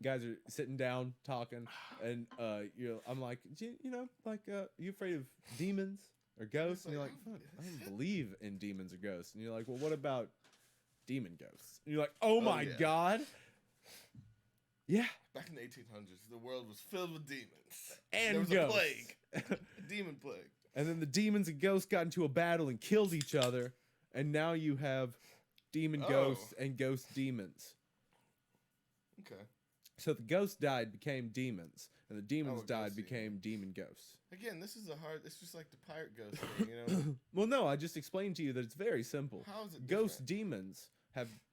guys are sitting down talking, and I'm like, you afraid of demons or ghosts? And you're like, fuck, I don't believe in demons or ghosts. And you're like, well, what about demon ghosts? And you're like, oh my god. Yeah. Back in the 1800s, the world was filled with demons. And there was ghosts. a plague. A demon plague. And then the demons and ghosts got into a battle and killed each other. And now you have demon ghosts and ghost demons. Okay. So the ghosts died, became demons. And the demons died, ghost became demon ghosts. Again, this is it's just like the pirate ghost thing, you know? Well, no, I just explained to you that it's very simple. How is it Ghost different? demons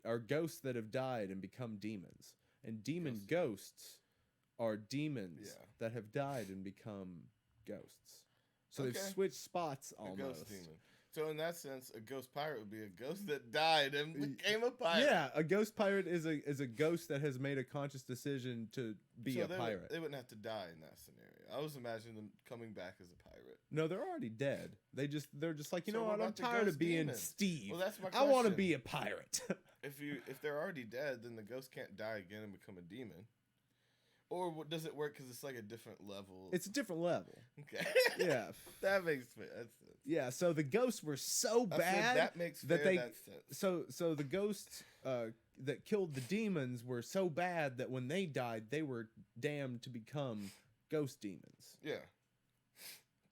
are ghosts that have died and become demons. And demon ghosts are demons that have died and become ghosts. So they've switched spots almost. A ghost demon. So in that sense, a ghost pirate would be a ghost that died and became a pirate. Yeah, a ghost pirate is a ghost that has made a conscious decision to be a pirate. They wouldn't have to die in that scenario. I was imagining them coming back as a pirate. No, they're already dead. They're just like, you So know what what? I'm about the tired ghost of being demons? Steve. Well, that's my I want to question. be a pirate. If they're already dead, then the ghost can't die again and become a demon. Or does it work because it's like a different level? It's a different level. Okay. Yeah. That makes sense. Yeah, so the ghosts were so I said bad that makes that fair, they that sense. so the ghosts that killed the demons were so bad that when they died, they were damned to become ghost demons. Yeah.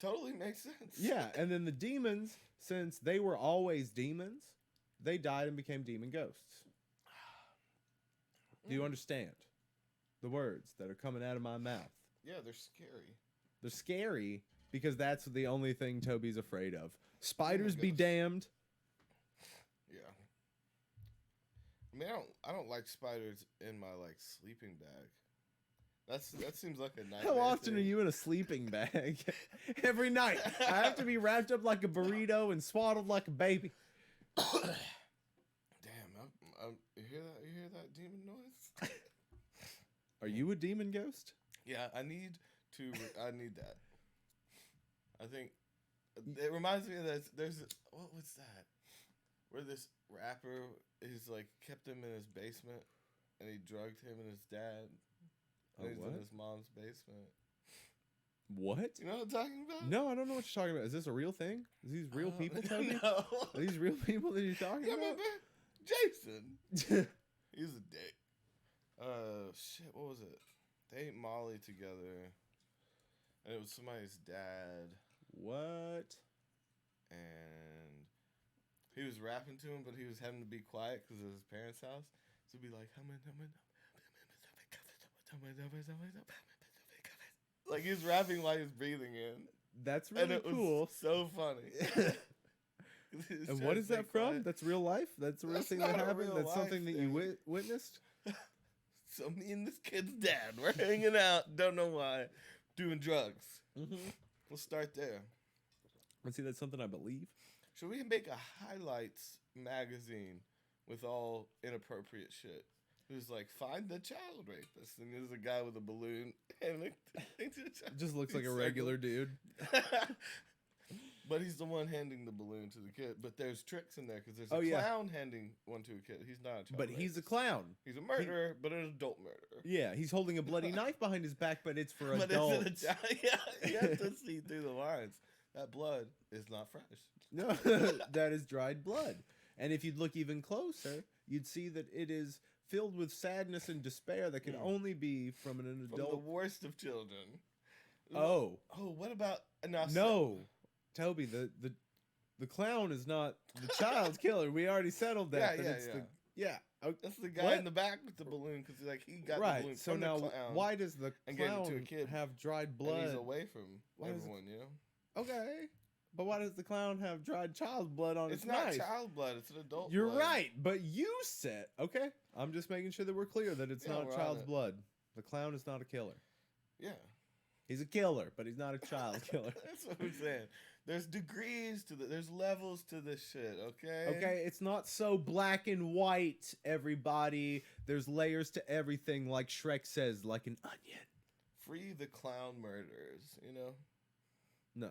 Totally makes sense. Yeah, and then the demons, since they were always demons, they died and became demon ghosts. Do you understand the words that are coming out of my mouth? Yeah, they're scary. They're scary because that's the only thing Toby's afraid of. Spiders be ghosts. damned. Yeah. I mean, I don't like spiders in my like sleeping bag. That seems like a nightmare. How often thing. are you in a sleeping bag? Every night. I have to be wrapped up like a burrito and swaddled like a baby. Damn, you hear that? You hear that demon noise? Are you a demon ghost? Yeah, I need that. I think it reminds me of that. What was that? Where this rapper is like kept him in his basement, and he drugged him and his dad. And he's in his mom's basement. What? You know what I'm talking about? No, I don't know what you're talking about. Is this a real thing? Is these real people, Toby? No. Are these real people that you're talking Yeah, about? remember Jason? He's a dick. Shit, what was it? They ate Molly together, and it was somebody's dad, What? and he was rapping to him, but he was having to be quiet because it was his parents' house. So he'd be like, like he was rapping while he was breathing in. That's And really it was cool. so funny. And what is that from? Quiet. That's real life? That's a real That's thing that not a happened? real That's something life that you thing. witnessed? So me and this kid's dad, we're hanging out, don't know why, doing drugs. Mm-hmm. We'll start there. And see, that's something I believe. Should we make a highlights magazine with all inappropriate shit? Who's like, find the child rapist, and there's a guy with a balloon and It just looks like a regular dude. But he's the one handing the balloon to the kid. But there's tricks in there because there's Oh, a yeah. clown handing one to a kid. He's not a child But he's a rapist. clown. He's a murderer, but an adult murderer. Yeah, he's holding a bloody knife behind his back, but it's for But adults. it's a child. Yeah, you have to see through the lines. That blood is not fresh. No, that is dried blood. And if you'd look even closer, you'd see that it is filled with sadness and despair that can only be from an From adult. the worst of children. Oh. Oh, what about... Now, No. Toby, the clown is not the child killer. We already settled that. Yeah, but it's yeah. Yeah. Okay. That's the guy What? in the back with the balloon because like he got the balloon Right. So from now, the clown. why does the and gave it to a clown kid, have dried and blood? he's away from Why does everyone, you know? Okay. But why does the clown have dried child blood on It's his not knife? child blood. It's an adult You're blood. right, but you said okay. I'm just making sure that we're clear that it's Yeah, not we're on child's it. blood. The clown is not a killer. Yeah. He's a killer, but he's not a child killer. That's what I'm saying. There's degrees to there's levels to this shit, okay? Okay, it's not so black and white, everybody. There's layers to everything, like Shrek says, like an onion. Free the clown murderers, you know? No,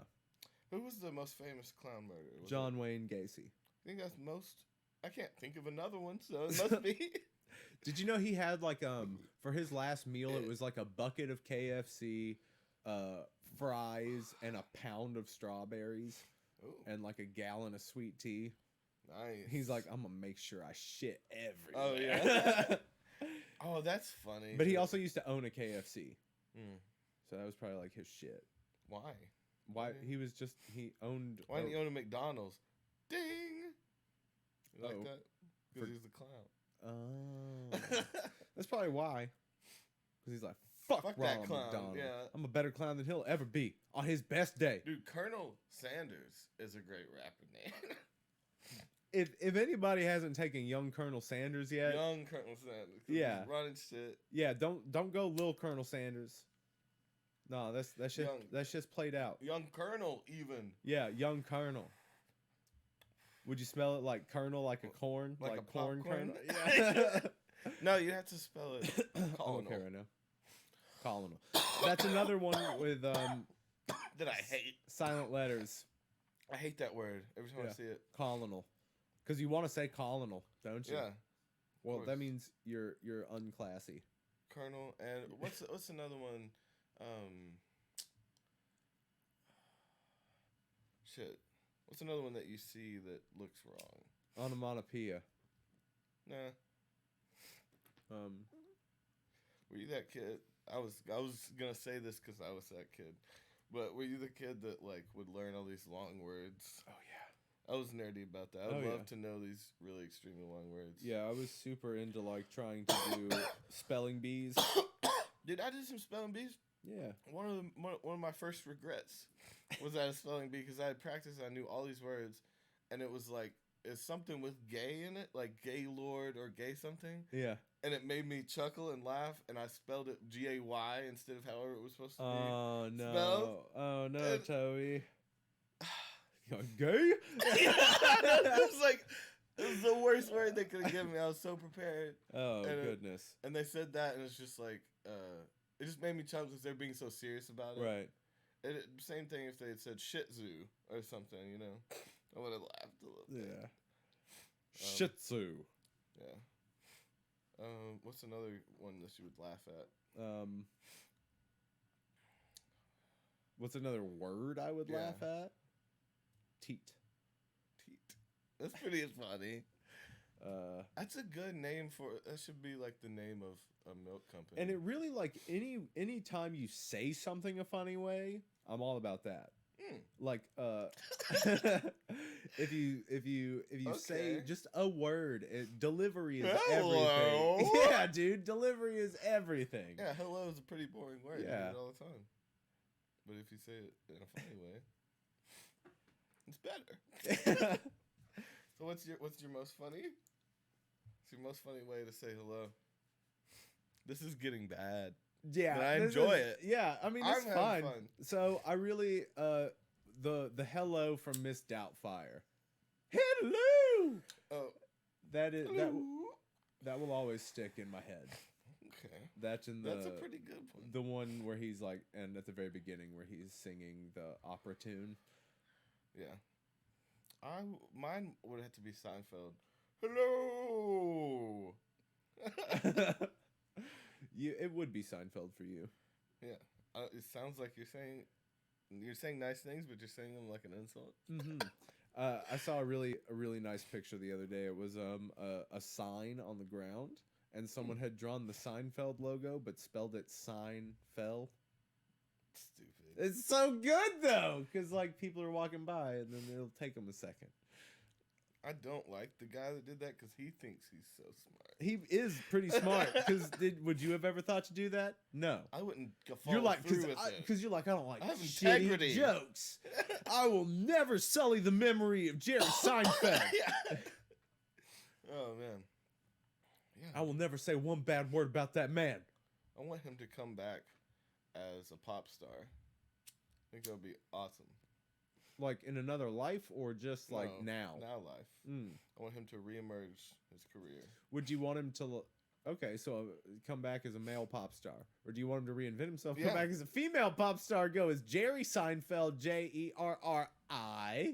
Who was the most famous clown murderer? Was John Wayne Gacy. I think that's most... I can't think of another one, so it must be... Did you know he had like for his last meal it was like a bucket of KFC, fries, and a pound of strawberries, Ooh, and like a gallon of sweet tea. nice. He's like, I'm gonna make sure I shit everywhere. Oh, yeah? Oh, that's funny. But he also used to own a KFC, Hmm. so that was probably like his shit. Why? Why Okay. he owned? Why didn't he own a McDonald's? Ding! You like Oh. that? Because he's the clown. Oh, that's probably why. Because he's like, fuck Fuck that Ronald clown, McDonald. yeah. I'm a better clown than he'll ever be on his best day. Dude, Colonel Sanders is a great rapper name. If anybody hasn't taken young Colonel Sanders yet, Young Colonel Sanders. 'Cause Yeah. he's running shit. yeah, don't go Lil Colonel Sanders. No, that's just played out. Young Colonel, even. Yeah, young Colonel. Would you spell it like Colonel, like a corn, Like a corn popcorn? Colonel? Yeah. No, you have to spell it. I don't care right now. Colonel. That's another one with that I hate. Silent letters. I hate that word every time I see it. Colonel. Because you want to say colonel, don't you? Yeah. Well, that means you're unclassy. Colonel, and what's another one? Shit. What's another one that you see that looks wrong? Onomatopoeia. Nah. Were you that kid? I was gonna say this because I was that kid, but were you the kid that like would learn all these long words? Oh yeah. I was nerdy about that. I'd love to know these really extremely long words. Yeah, I was super into like trying to do spelling bees. Dude, I did some spelling bees. Yeah. One of my first regrets was at a spelling bee because I had practiced. I knew all these words, and it was like it's something with gay in it, like gay lord or gay something. Yeah. And it made me chuckle and laugh, and I spelled it Gay instead of however it was supposed to be. Oh no! Spelled. Oh no, And Toby! You're gay? It was the worst word they could have given me. I was so prepared. Oh goodness! And they said that, and it's just like it just made me chuckle because they're being so serious about it. Right. Same thing if they had said Shih Tzu or something, you know, I would have laughed a little bit. Yeah. Shih Tzu. Yeah. What's another one that you would laugh at? What's another word I would laugh at? Teat. That's pretty funny. That's a good name for. That should be like the name of a milk company. And it really like any time you say something a funny way, I'm all about that. Like if you say just a word, delivery is everything. Yeah, dude, delivery is everything. Yeah, hello is a pretty boring word. Yeah, you do it all the time. But if you say it in a funny way, it's better. So what's your most funny? What's your most funny way to say hello? This is getting bad. Yeah, but I enjoy it. Yeah, I mean it's fun. Fun. So I really the hello from Miss Doubtfire. Hello. Oh, that is hello. that will always stick in my head. Okay, that's a pretty good one. The one where he's like, and at the very beginning where he's singing the opera tune. Yeah, mine would have to be Seinfeld. Hello. It would be Seinfeld for you. Yeah, it sounds like you're saying nice things, but you're saying them like an insult. Mm-hmm. I saw a really nice picture the other day. It was a sign on the ground, and someone had drawn the Seinfeld logo, but spelled it Seinfeld. Stupid. It's so good though, because like people are walking by, and then it'll take them a second. I don't like the guy that did that because he thinks he's so smart. He is pretty smart. Because would you have ever thought to do that? No. I wouldn't follow through with it. Because you're like, I don't like I have shitty integrity. Jokes. I will never sully the memory of Jerry Seinfeld. Yeah. Oh, man. Yeah. I will never say one bad word about that man. I want him to come back as a pop star. I think that would be awesome. Like in another life or just like now? Now life. I want him to reemerge his career. Would you want him to... Okay, so come back as a male pop star. Or do you want him to reinvent himself? Come back as a female pop star. Go as Jerry Seinfeld, Jerri.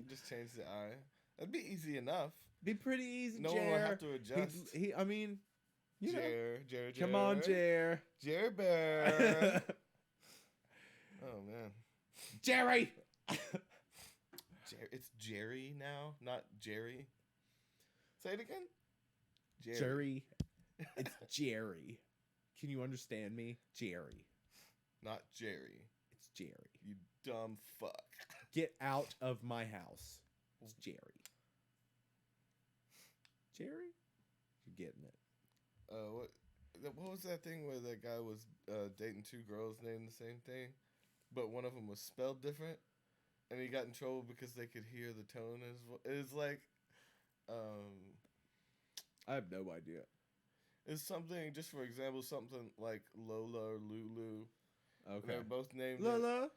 Just change the I. That'd be easy enough. Be pretty easy, No one would have to adjust. I mean... Jer. Come on, Jer. Jer Bear. Oh, man. Jerry! It's Jerry now, not Jerry. Say it again. Jerry. It's Jerry. Can you understand me? Jerry. Not Jerry. It's Jerry. You dumb fuck. Get out of my house. It's Jerry. Jerry? You're getting it. What was that thing where that guy was dating two girls named the same thing, but one of them was spelled different? And he got in trouble because they could hear the tone. It's like, I have no idea. It's something, just for example, something like Lola or Lulu. Okay. And they're both named Lola.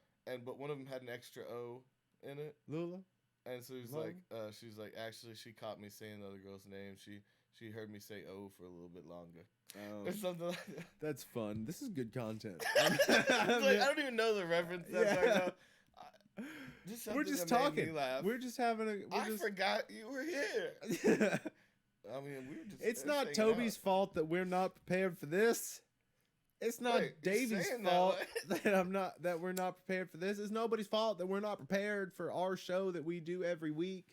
But one of them had an extra O in it. Lula. And so he's like, she's like, actually, she caught me saying the other girl's name. She heard me say O for a little bit longer. Or something like that. That's fun. This is good content. It's like, I don't even know the reference. We're just talking. We're just having a. I forgot you were here. I mean, we were just. It's not Toby's fault that we're not prepared for this. It's not Davy's fault that we're not prepared for this. It's nobody's fault that we're not prepared for our show that we do every week.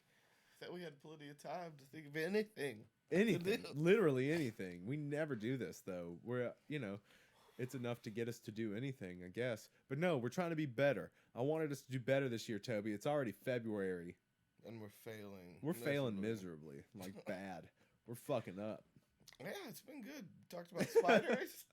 That we had plenty of time to think of anything. Anything, literally anything. We never do this though. We're, it's enough to get us to do anything, I guess. But no, we're trying to be better. I wanted us to do better this year, Toby. It's already February. And we're failing. We're failing miserably. Like bad. We're fucking up. Yeah, it's been good. Talked about spiders.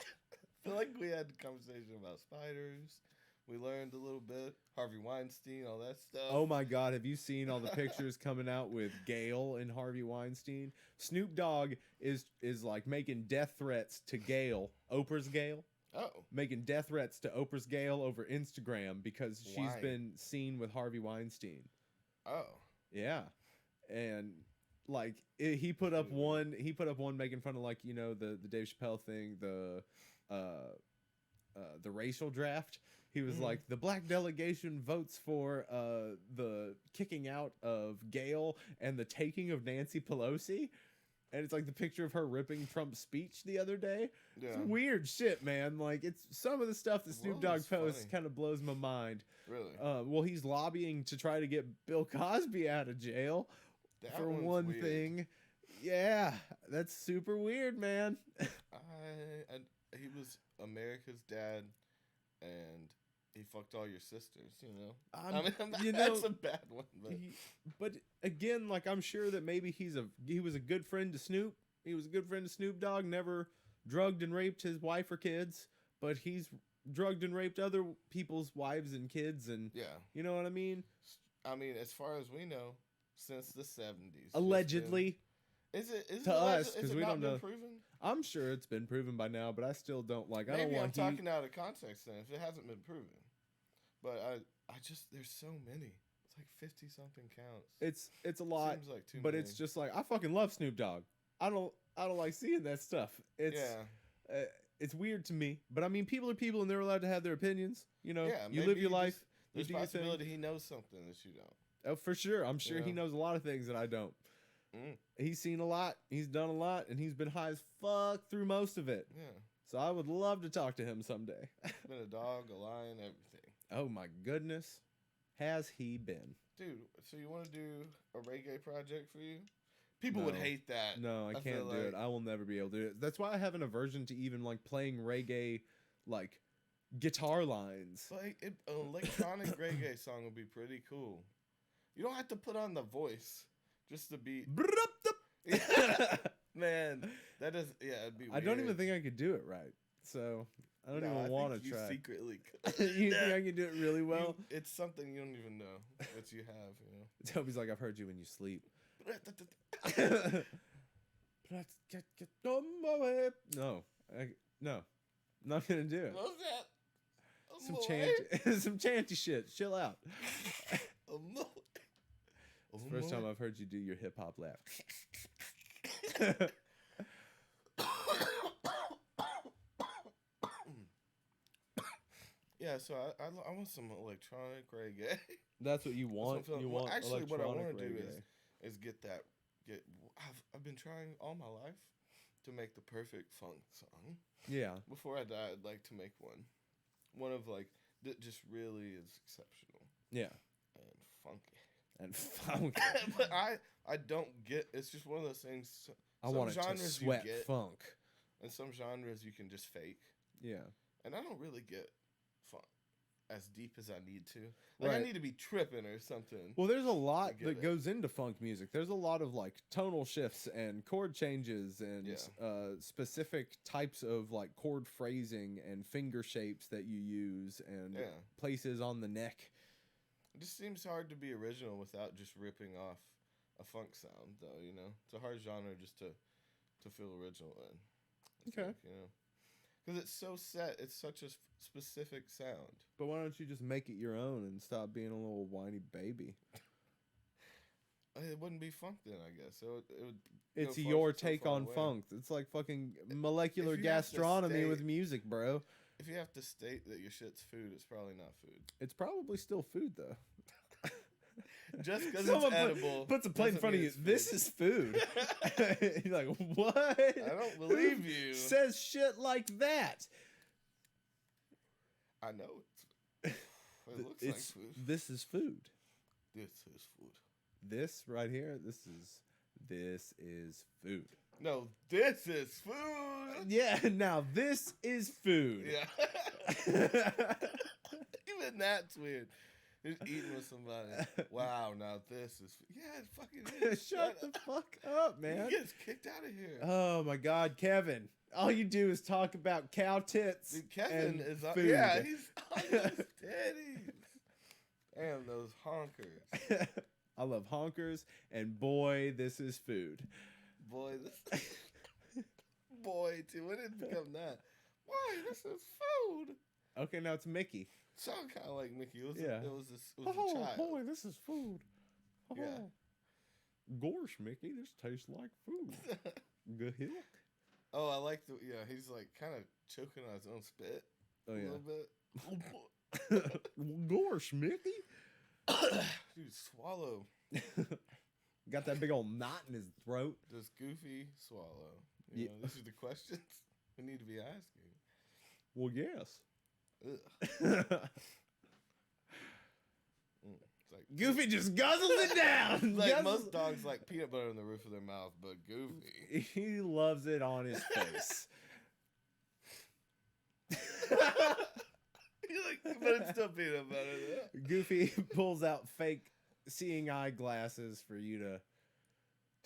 I feel like we had a conversation about spiders. We learned a little bit. Harvey Weinstein, all that stuff. Oh my God, have you seen all the pictures coming out with Gail and Harvey Weinstein? Snoop Dogg is like making death threats to Gail, Oprah's Gail. Oh. Making death threats to Oprah's Gail over Instagram because she's been seen with Harvey Weinstein. Oh. Yeah. And like he put up one making fun of like, the Dave Chappelle thing, the racial draft. He was like, the black delegation votes for the kicking out of Gail and the taking of Nancy Pelosi. And it's like the picture of her ripping Trump's speech the other day. Yeah. It's weird shit, man. Like, it's some of the stuff that Snoop Dogg posts kind of blows my mind. Really? Well, he's lobbying to try to get Bill Cosby out of jail for one weird. Thing. Yeah, that's super weird, man. He was America's dad, and he fucked all your sisters, that's a bad one. But again, like, I'm sure that maybe he was a good friend to Snoop. He was a good friend to Snoop Dogg, never drugged and raped his wife or kids, but he's drugged and raped other people's wives and kids, and you know what I mean? I mean, as far as we know, since the 70s. Allegedly. Is it to us, because we don't know. Proven? I'm sure it's been proven by now, but I still don't like. Maybe I don't want. I'm talking out of context then, if it hasn't been proven. But I just there's so many. It's like 50 something counts. It's a lot. Seems like too but many. It's just like I fucking love Snoop Dogg. I don't like seeing that stuff. It's weird to me. But I mean, people are people, and they're allowed to have their opinions. You live your life. There's a possibility he knows something that you don't. Oh, for sure. I'm sure he knows a lot of things that I don't. He's seen a lot, he's done a lot, and he's been high as fuck through most of it. Yeah. So I would love to talk to him someday. Been a dog, a lion, everything. Oh my goodness. Has he been? Dude, so you want to do a reggae project for you? People would hate that. No, I can't do it. I will never be able to do it. That's why I have an aversion to even like playing reggae, like guitar lines. Like an electronic reggae song would be pretty cool. You don't have to put on the voice. Just to be man, that does it'd be weird. I don't even think I could do it right. So I don't even want to try. You secretly could. You think I can do it really well? It's something you don't even know that you have, Toby's like, I've heard you when you sleep. No. No. Not gonna do it. What's that? Some chanty shit. Chill out. It's the first time I've heard you do your hip hop laugh. Yeah, so I want some electronic reggae. That's what you want. You want actually what I want to do reggae. is get. I've been trying all my life to make the perfect funk song. Yeah. Before I die, I'd like to make one of like that just really is exceptional. Yeah. And funky. But I don't get. It's just one of those things. I want it to sweat funk. And some genres you can just fake. Yeah. And I don't really get funk as deep as I need to. Like, I need to be tripping or something. Well, there's a lot that goes into funk music. There's a lot of like tonal shifts and chord changes and specific types of like chord phrasing and finger shapes that you use and places on the neck. It just seems hard to be original without just ripping off a funk sound, though, It's a hard genre just to feel original in. Okay. Like, because it's so set. It's such a specific sound. But why don't you just make it your own and stop being a little whiny baby? It wouldn't be funk then, I guess. So it would. It's your take on funk. It's like fucking molecular gastronomy with music, bro. If you have to state that your shit's food, it's probably not food. It's probably still food, though. Just because it's Someone edible. puts a plate in doesn't front of mean you. it's food. This is food. You're like, what? I don't believe Who you. says shit like that? I know it looks like food. This is food. This is food. This right here, this is food. No, this is food. Yeah, now this is food. Yeah. Even that's weird. Just eating with somebody. Wow, now this is yeah, it fucking is. Shut the fuck up, man. He gets kicked out of here. Oh my God, Kevin. All you do is talk about cow tits. Dude, Kevin and is food. yeah, he's on those titties. Damn those honkers. I love honkers, and boy, this is food. Boy, this boy too. When did it become that? Why, this is food. Okay, now it's Mickey. Sound kind of like Mickey. It was Yeah. a child. Boy, this is food. Oh. Yeah. Gosh, Mickey, this tastes like food. Good hill. Oh, I like the he's like kind of choking on his own spit Oh a yeah. little bit. Gosh, Mickey. Dude, swallow. Got that big old knot in his throat. Does Goofy swallow? Yeah. These are the questions we need to be asking. Well, yes. Ugh. It's like Goofy just guzzles it down. It's like Guzzles- most dogs like peanut butter on the roof of their mouth, but Goofy. He loves it on his face. You're like, but it's still peanut butter. Though. Goofy pulls out fake seeing eye glasses for you to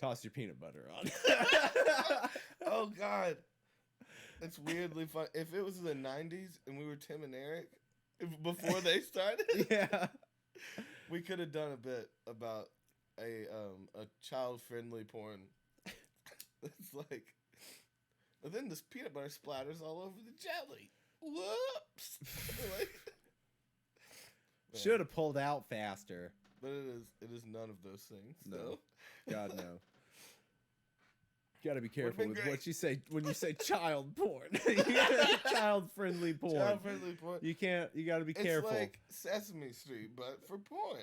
toss your peanut butter on. Oh God, it's weirdly fun. If it was the '90s and we were Tim and Eric, before they started, Yeah. we could have done a bit about a child-friendly porn. It's like, but then this peanut butter splatters all over the jelly. Whoops! Like, Should have pulled out faster. but it is none of those things. No. No. God no. Got to be careful been with great. what you say when you say child porn. Child-friendly porn. Child-friendly porn. You can't. You got to be careful. It's like Sesame Street, but for porn.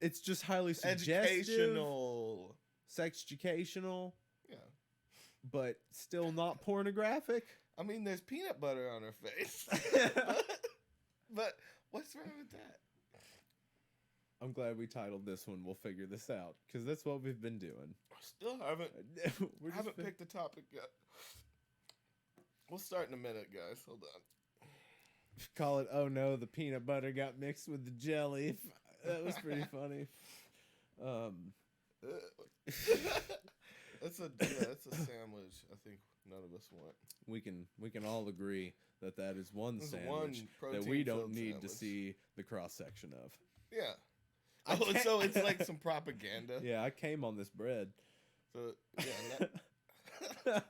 It's just highly suggestive. Educational. Sex-educational, Yeah. but still not pornographic. I mean, there's peanut butter on her face. but what's wrong with that? I'm glad we titled this one. We'll figure this out because that's what we've been doing. Still haven't We're just haven't picked the topic yet. We'll start in a minute, guys. Hold on. Call it. Oh no, the peanut butter got mixed with the jelly. That was pretty funny. That's a sandwich. I think none of us want. We can all agree that is one It's sandwich one that we don't protein-filled need to sandwich. see the cross section of. Yeah. I Oh, can't- so it's like some propaganda. Yeah, I came on this bread. So yeah.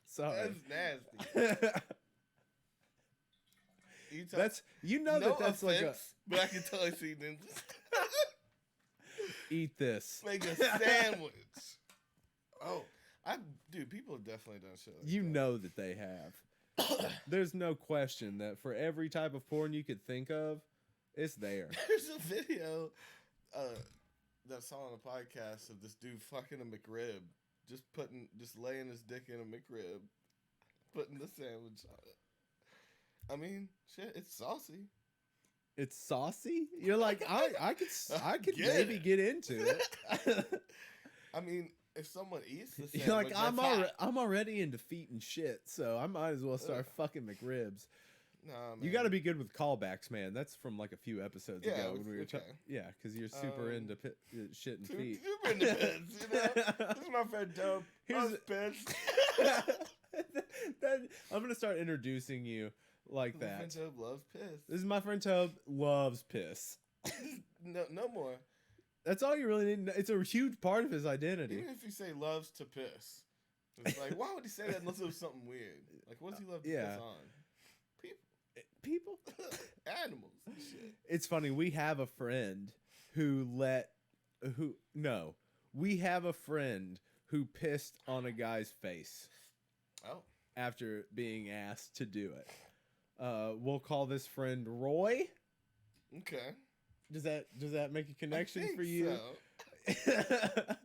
Sorry. That's nasty. You talk- That's no that's like a offense, but I can totally see them eat this. make a sandwich. Oh, dude, people have definitely done shit like You that. know that they have. There's no question that for every type of porn you could think of, it's there. There's a video that I saw on a podcast of this dude fucking a McRib, just laying his dick in a McRib, putting the sandwich on it. I mean, shit, it's saucy. It's saucy. You're like I could Get maybe it. get into it. I mean, if someone eats the sandwich, You're like that's I'm already into feet and shit, so I might as well start fucking McRibs. Nah, man. You got to be good with callbacks, man. That's from like a few episodes Yeah, ago when we were okay. yeah, because you're super into shit and feet. Super independent, you know? This is my friend Toby. I was pissed. I'm gonna start introducing you like My friend that. Toby loves piss. This is my friend Tob. Loves piss. No more. That's all you really need. It's a huge part of his identity. Even if you say loves to piss, it's like, why would he say that unless it was something weird? Like, what does he love to Yeah. piss on? People. Animals and shit. It's funny. We have a friend we have a friend who pissed on a guy's face Oh. after being asked to do it. We'll call this friend Roy. Okay. Does that make a connection I think for you? So.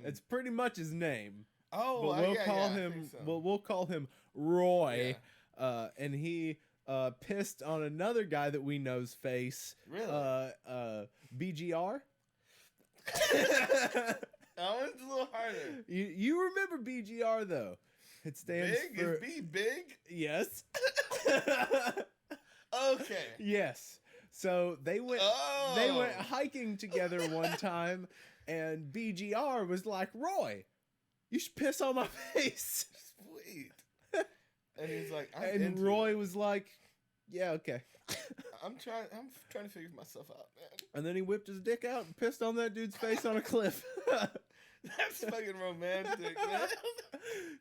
It's pretty much his name. Oh, but we'll yeah, call I him. think so. We'll call him Roy. And he pissed on another guy that we know's face. Really? BGR. That one's a little harder. You remember BGR though? It stands Big? for Is B big? yes. Okay. Yes. So they went hiking together one time, and BGR was like, Roy, you should piss on my face. Sweet. And he's like, and Roy was like, yeah, okay. I'm trying to figure myself out, man. And then he whipped his dick out and pissed on that dude's face on a cliff. That's fucking romantic, man.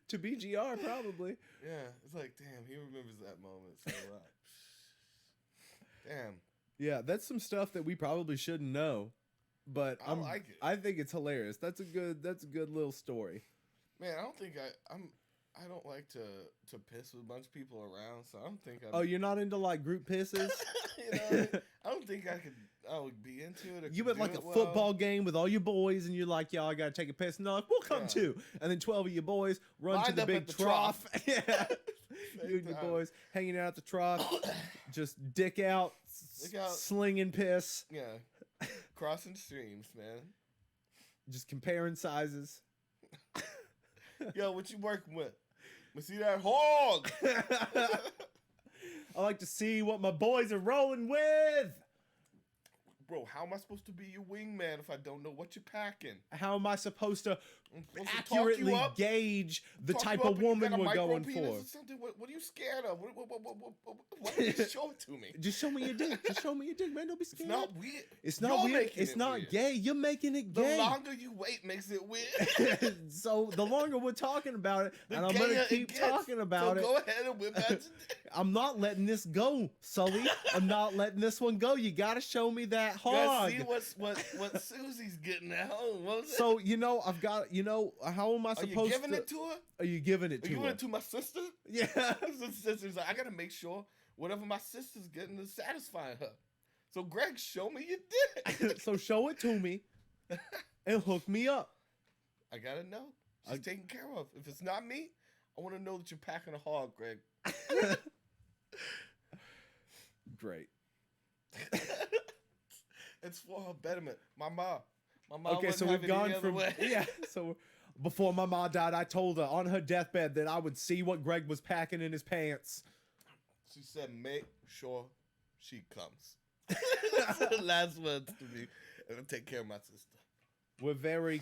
To BGR, probably. Yeah, it's like, damn, he remembers that moment so well. Damn. Yeah, that's some stuff that we probably shouldn't know, but I like it. I think it's hilarious. That's a good little story. Man, I don't think I don't like to piss with a bunch of people around, so I don't think Oh, you're not into like group pisses? You know, I don't think I would be into it. You at like a football game with all your boys, and you're like, "Y'all, I gotta take a piss." And they're like, "We'll come too." And then 12 of your boys run Lined to the up big at the trough. Yeah, you and your time. boys hanging out at the trough, just dick out, slinging piss. Yeah, crossing streams, man. Just comparing sizes. Yo, what you working with? Let me see that hog. I like to see what my boys are rolling with. Bro, how am I supposed to be your wingman if I don't know what you're packing? How am I supposed to Supposed to accurately talk you up? gauge the Talk type you of up and you woman got a we're going micro-penis for? or something? What are you scared of? Why don't you show it to me? Just show me your dick. Just show me your dick, man. Don't be scared. It's not weird. It's not You're weird. making It's it not weird. gay. You're making it gay. The longer you wait makes it weird. So the longer we're talking about it, The and I'm gayer gonna it keep gets. talking about so it. Go ahead and whip out your dick. I'm not letting this go, Sully. I'm not letting this one go. You gotta show me that hog. See what Susie's getting at home. What was it? So I've got how am I Are supposed you giving to? it to her? Are you giving it Are to you her? giving it to my sister? Yeah. The sister's like, I gotta make sure whatever my sister's getting is satisfying her. So Greg, show me your dick. So show it to me and hook me up. I gotta know. She's taken care of. If it's not me, I want to know that you're packing a hog, Greg. Great. It's for her betterment. My mom. Okay, so we've gone from yeah. So before my mom died, I told her on her deathbed that I would see what Greg was packing in his pants. She said, "Make sure she comes." That's the last words to me. And I'll take care of my sister. We're very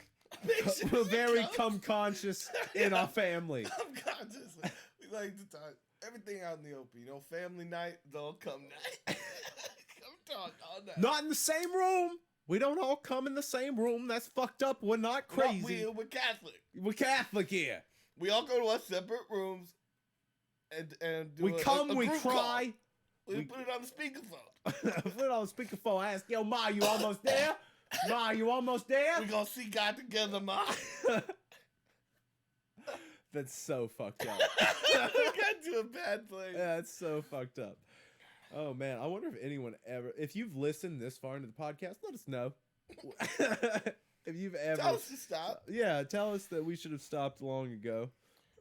Sure cum conscious in our family. I'm conscious. We like to talk everything out in the open. Family night, dog come night. Come talk all night. Not in the same room. We don't all come in the same room. That's fucked up. We're not crazy. We're Catholic. We're Catholic here. We all go to our separate rooms and do We come, a we group cry. Call. We put it on the speakerphone. Put it on speakerphone. I ask, yo, Ma, you almost there? Ma, you almost there? We're gonna see God together, Ma. That's so fucked up. We got to a bad place. Yeah, it's so fucked up. Oh man, I wonder if anyone if you've listened this far into the podcast, let us know. If you've ever Tell us to stop. Yeah, tell us that we should have stopped long ago.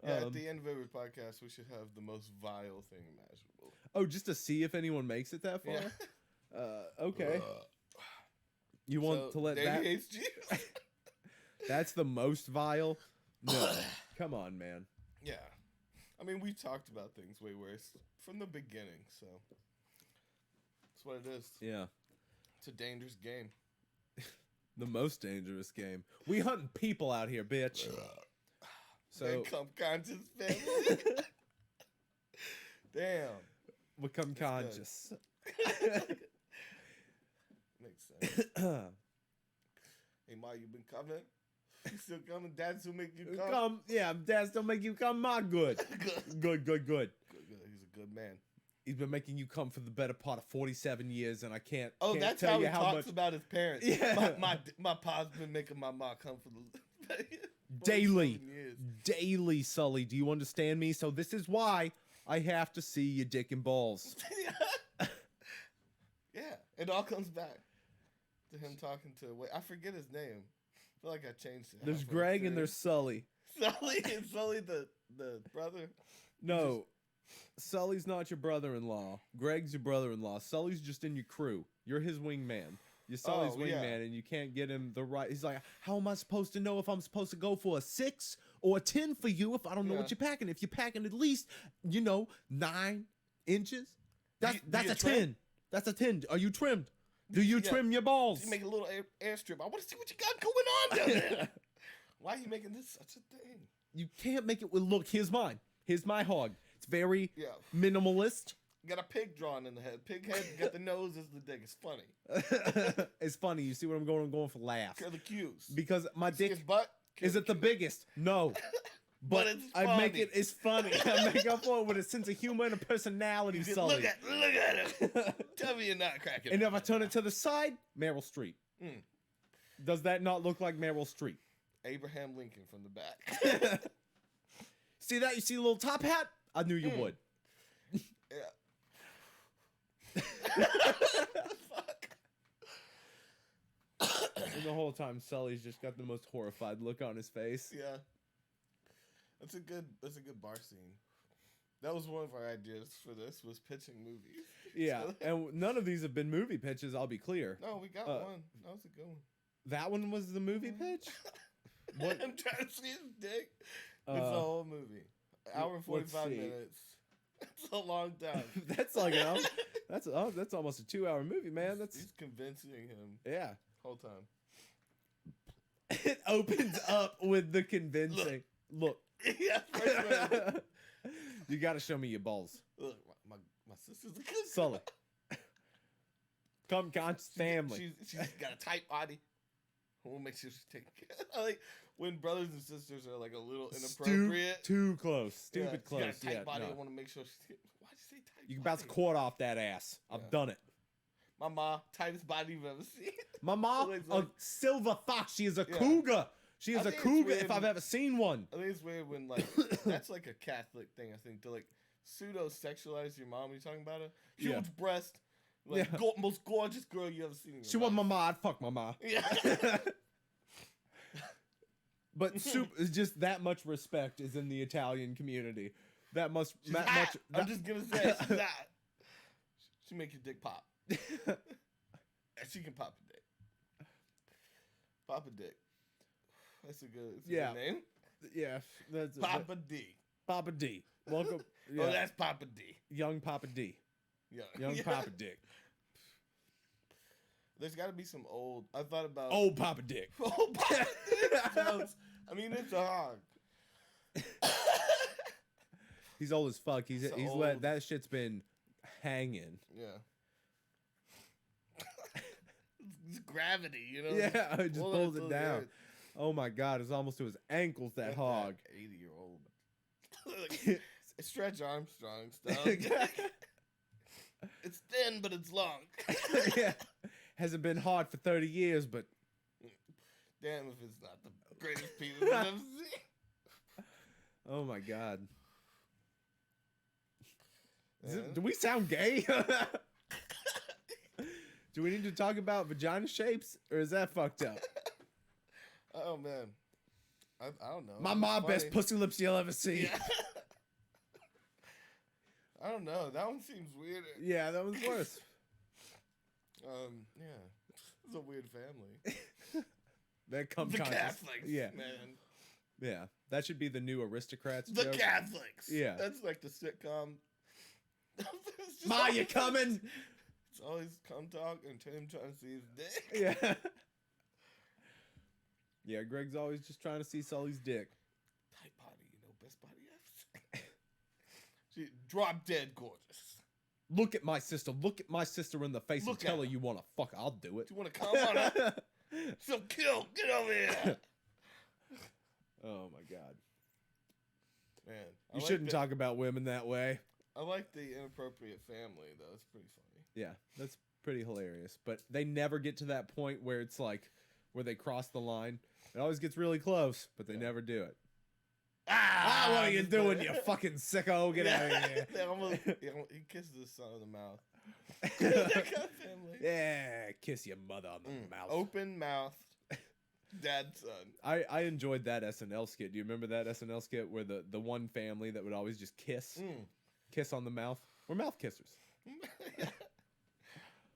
Yeah, at the end of every podcast, we should have the most vile thing imaginable. Oh, just to see if anyone makes it that far? Yeah. Okay. You want to let that... ADHD? That's the most vile? No. Come on, man. Yeah. I mean, we talked about things way worse from the beginning, so... That's what it is. Yeah. It's a dangerous game. The most dangerous game. We hunting people out here, bitch. So become conscious, family. Damn. Become conscious. Makes sense. Hey, Ma, you been coming? You still coming? Dad still make you come? Yeah, Dad still make you come. My good. Good. Good. He's a good man. He's been making you come for the better part of 47 years, and I can't. Oh, can't that's tell how you he how talks much about his parents. Yeah. My pa's been making my mom come for the daily, 47 years. daily, Sully. Do you understand me? So this is why I have to see your dick and balls. Yeah, it all comes back to him talking to. Wait, I forget his name. I feel like I changed it. There's Greg and there's Sully. Sully the brother. No, Sully's not your brother-in-law. Greg's your brother-in-law. Sully's just in your crew. You're his wingman. You're Sully's wingman, and you can't get him the right. He's like, how am I supposed to know if I'm supposed to go for a 6 or a 10 for you if I don't know what you're packing? If you're packing at least, 9 inches, that's a 10. That's a 10. Are you trimmed? Do you trim your balls? You make a little airstrip. I want to see what you got going on down there. Why are you making this such a thing? You can't make it with, look, here's mine. Here's my hog. It's very minimalist. Got a pig drawn in the head. Pig head, got the nose as the dick. It's funny. It's funny. You see what I'm going? I'm going for laughs. Curl the cues. Because my dick, his butt, is it the biggest? No. But it's I funny. make it's funny. I make up for it with a sense of humor and a personality, Sully. Look at him. Tell me you're not cracking. And if I turn it to the side, Meryl Streep. Does that not look like Meryl Streep? Abraham Lincoln from the back. See that? You see the little top hat? I knew you would. Yeah. Fuck. And the whole time, Sully's just got the most horrified look on his face. Yeah. That's a good bar scene. That was one of our ideas for this, was pitching movies. Yeah, and none of these have been movie pitches, I'll be clear. No, we got one. That was a good one. That one was the movie pitch? What? I'm trying to see his dick. It's a whole movie. Hour and 45 minutes. It's a long time. That's like that's almost a 2-hour movie, man. He's convincing him. Yeah. Whole time. It opens up with the convincing. Look. Yeah, first you got to show me your balls. Look, my sister's a good Sully. Come conscious family. She's got a tight body. We'll make sure she's taken care of. I like when brothers and sisters are like a little inappropriate. Too close. Stupid close. She's got a tight body. I want to make sure she's. Why'd you say tight? You can bounce a quart off that ass. I've done it. My ma, tightest body you've ever seen. My ma, a silver fox. She is a cougar. She is a cougar if I've ever seen one. I think it's weird when, like, that's like a Catholic thing, I think, to, like, pseudo-sexualize your mom when you're talking about her. Huge breast, like, most gorgeous girl you ever seen. She wasn't my ma. I'd fuck my ma. Yeah. But just that much respect is in the Italian community. That much. I'm just going to say, she's hot. She make your dick pop. She can pop a dick. Pop a dick. That's a good name. Yeah, that's Papa D. Papa D. Welcome. Yeah. Oh, that's Papa D. Young Papa D. Young Papa Dick. There's got to be some old. I thought about old Papa Dick. Old Papa Dick. I mean, it's a hog. He's old as fuck. He's let that shit's been hanging. Yeah. It's gravity, you know. Yeah, it just pulls it down. Oh my God, it's almost to his ankles, that hog. 80-year-old. Stretch Armstrong stuff. It's thin, but it's long. Yeah. Hasn't been hard for 30 years, but... Damn if it's not the greatest penis I've ever seen. Oh my God. Do we sound gay? Do we need to talk about vagina shapes, or is that fucked up? Oh man, I don't know. My mom, best pussy lips you'll ever see. Yeah. I don't know. That one seems weird. Yeah, that one's worse. Yeah, it's a weird family. That comes the Catholics. Yeah, man. Yeah, that should be the new Aristocrats. The joke. Catholics. Yeah, that's like the sitcom. Ma, you coming? It's always come talk and him trying to see his dick. Yeah. Yeah, Greg's always just trying to see Sully's dick. Tight body, best body I've seen. She drop dead gorgeous. Look at my sister. Look at my sister in the face and tell her you want to fuck. I'll do it. You want to come on her? So kill. Get over here. Oh my God. Man. You shouldn't talk about women that way. I like the inappropriate family, though. It's pretty funny. Yeah, that's pretty hilarious. But they never get to that point where it's like, where they cross the line. It always gets really close, but they never do it. Ah, what are you just doing, put- you fucking sicko? Get out of here. He kisses his son on the mouth. That kind of family. Yeah, kiss your mother on the mouth. Open mouth, dad son. I enjoyed that SNL skit. Do you remember that SNL skit where the one family that would always just kiss on the mouth? We're mouth kissers.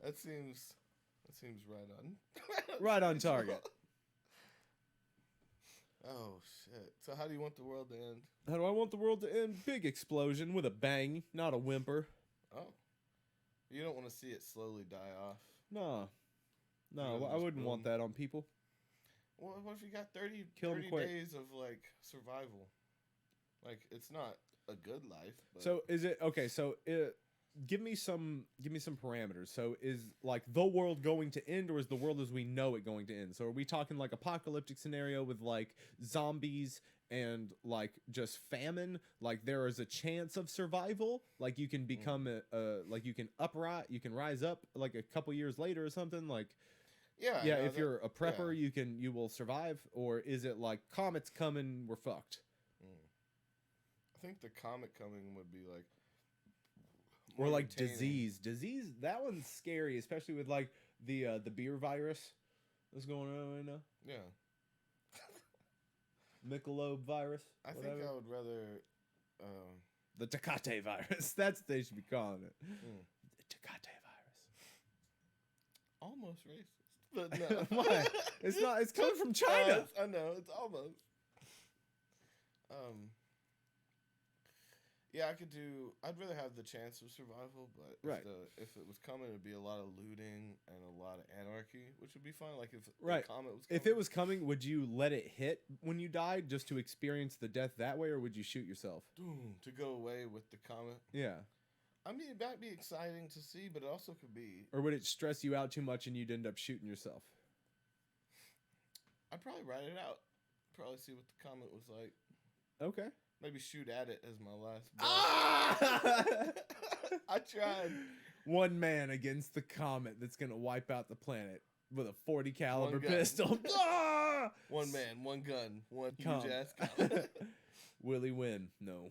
That seems right on. Right on target. Oh shit! So how do you want the world to end? How do I want the world to end? Big explosion with a bang, not a whimper. Oh, you don't want to see it slowly die off. No, Yeah, I just wouldn't want boom. that on people. Well, what if you got 30 Kill 'em quick. days of like survival? Like it's not a good life. But So is it okay? So give me some parameters. So is like the world going to end, or is the world as we know it going to end? So are we talking like apocalyptic scenario with like zombies and like just famine? Like there is a chance of survival. Like you can become like you can rise up like a couple years later or something. Like yeah, yeah, no, if that- you're a prepper, yeah. you will survive. Or is it like comets coming, we're fucked? I think the comet coming would be like. Or more like entertaining. disease. That one's scary, especially with like the beer virus that's going on right now. Yeah, Michelob virus. I whatever. think I would rather. The Tecate virus. That's what they should be calling it. The Tecate Almost racist, but no. Why? It's not. It's coming from China. I know it's almost. Yeah, I'd rather have the chance of survival, but Right. if it was coming, it'd be a lot of looting and a lot of anarchy, which would be fine. Like if Right. the comet was coming. If it was coming, would you let it hit when you died just to experience the death that way, or would you shoot yourself? Doom, to go away with the comet, Yeah. I mean, it might be exciting to see, but it also could be. Or would it stress you out too much and you'd end up shooting yourself? I'd probably write it out. Probably see what the comet was like. Okay. Maybe shoot at it as my last. breath. Ah! I tried. One man against the comet that's gonna wipe out the planet with a 40 caliber gun. pistol. Ah! One man, one gun, one Com- huge ass comet. Will he win? No.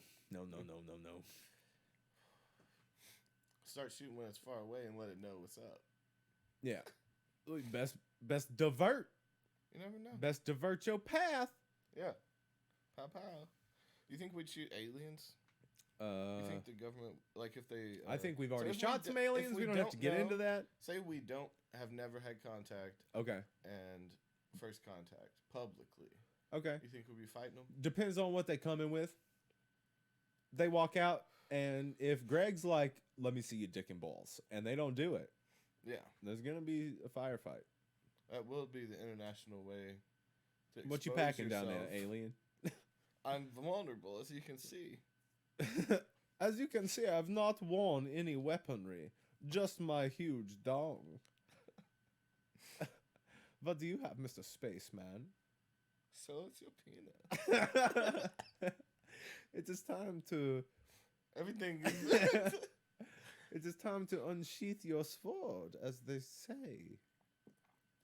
Start shooting when it's far away and let it know what's up. Yeah. Best divert. You never know. Best divert your path. Yeah. Pow pow. You think we'd shoot aliens? You think the government, like if they... I think we've already if we shot d- some if aliens. We don't have to get know- into that. Say we have never had contact Okay. and first contact publicly. Okay. You think we'd be fighting them? Depends on what they come in with. They walk out, and if Greg's like, let me see your dick and balls, and they don't do it, Yeah. there's going to be a firefight. That will be the international way to What you expose packing down yourself. there, alien? I'm vulnerable, as you can see. As you can see, I've not worn any weaponry, just my huge dong. What do you have, Mr. Spaceman? So it's your penis. It is time to... Everything is... It is time to unsheath your sword, as they say,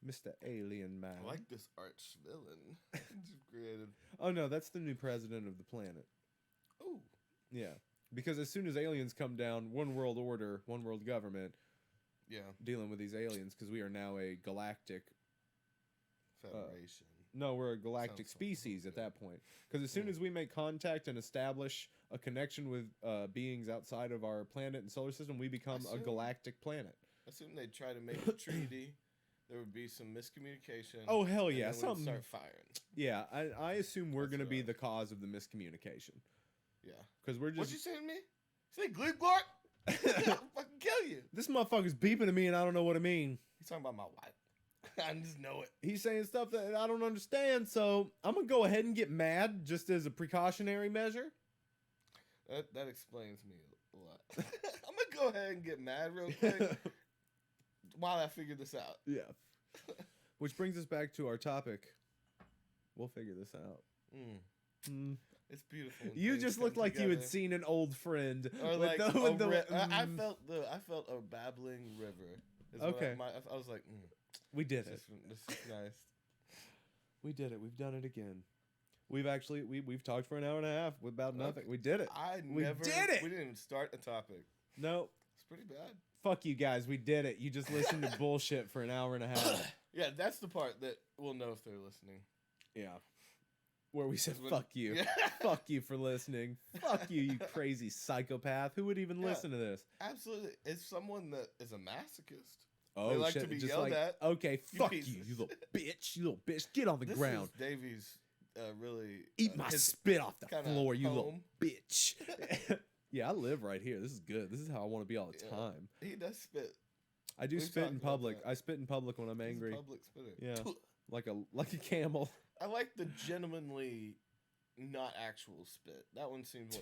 Mr. Alien Man. I like this arch villain you've created. Oh no, that's the new president of the planet. Oh. Yeah, because as soon as aliens come down, one world order, one world government, Yeah. dealing with these aliens, because we are now a galactic... Federation. No, we're a galactic Sounds species at good. that point. Because as soon as we make contact and establish a connection with beings outside of our planet and solar system, we become a Assume- galactic planet. Assume they'd try to make a treaty. There would be some miscommunication. Oh, hell and yeah, then we'd something- start firing. Yeah, I assume we're That's going to what be I- the cause of the miscommunication. Yeah. Because we're What'd just... you say to me? Say glute glart? I'll fucking kill you. This motherfucker's beeping at me and I don't know what I mean. He's talking about my wife. I just know it. He's saying stuff that I don't understand, so I'm going to go ahead and get mad just as a precautionary measure. That explains me a lot. I'm gonna go ahead and get mad real quick while I figure this out. Yeah. Which brings us back to our topic. We'll figure this out. Mm. It's beautiful. when You things just come looked like you had together. seen an old friend. Or with like the- a with the- I mm. felt a babbling river. is Okay. what I was like, We did this it. is nice. We did it. We've done it again. we've talked for an hour and a half about nothing. We did it. We did it. We didn't even start a topic. No. It's pretty bad. Fuck you guys. We did it. You just listened to bullshit for an hour and a half. Yeah, that's the part that we'll know if they're listening. Yeah. Where we said, When- fuck you. Yeah. Fuck you for listening. Fuck you, you crazy psychopath. Who would even Yeah. listen to this? Absolutely. It's someone that is a masochist. Oh, They like to shit. be Just yelled like, at. okay, You fuck piece you, of you little bitch. You little bitch. Get on the This ground. is Davy's really... Eat my his spit off the kinda floor, you little home. bitch. Yeah, I live right here. This is good. This is how I want to be all the Yeah. time. He does spit. I do We've spit in talked about public. that. I spit in public when I'm He's a angry. public spitter. Yeah. Like a camel. I like the genuinely not actual spit. That one seems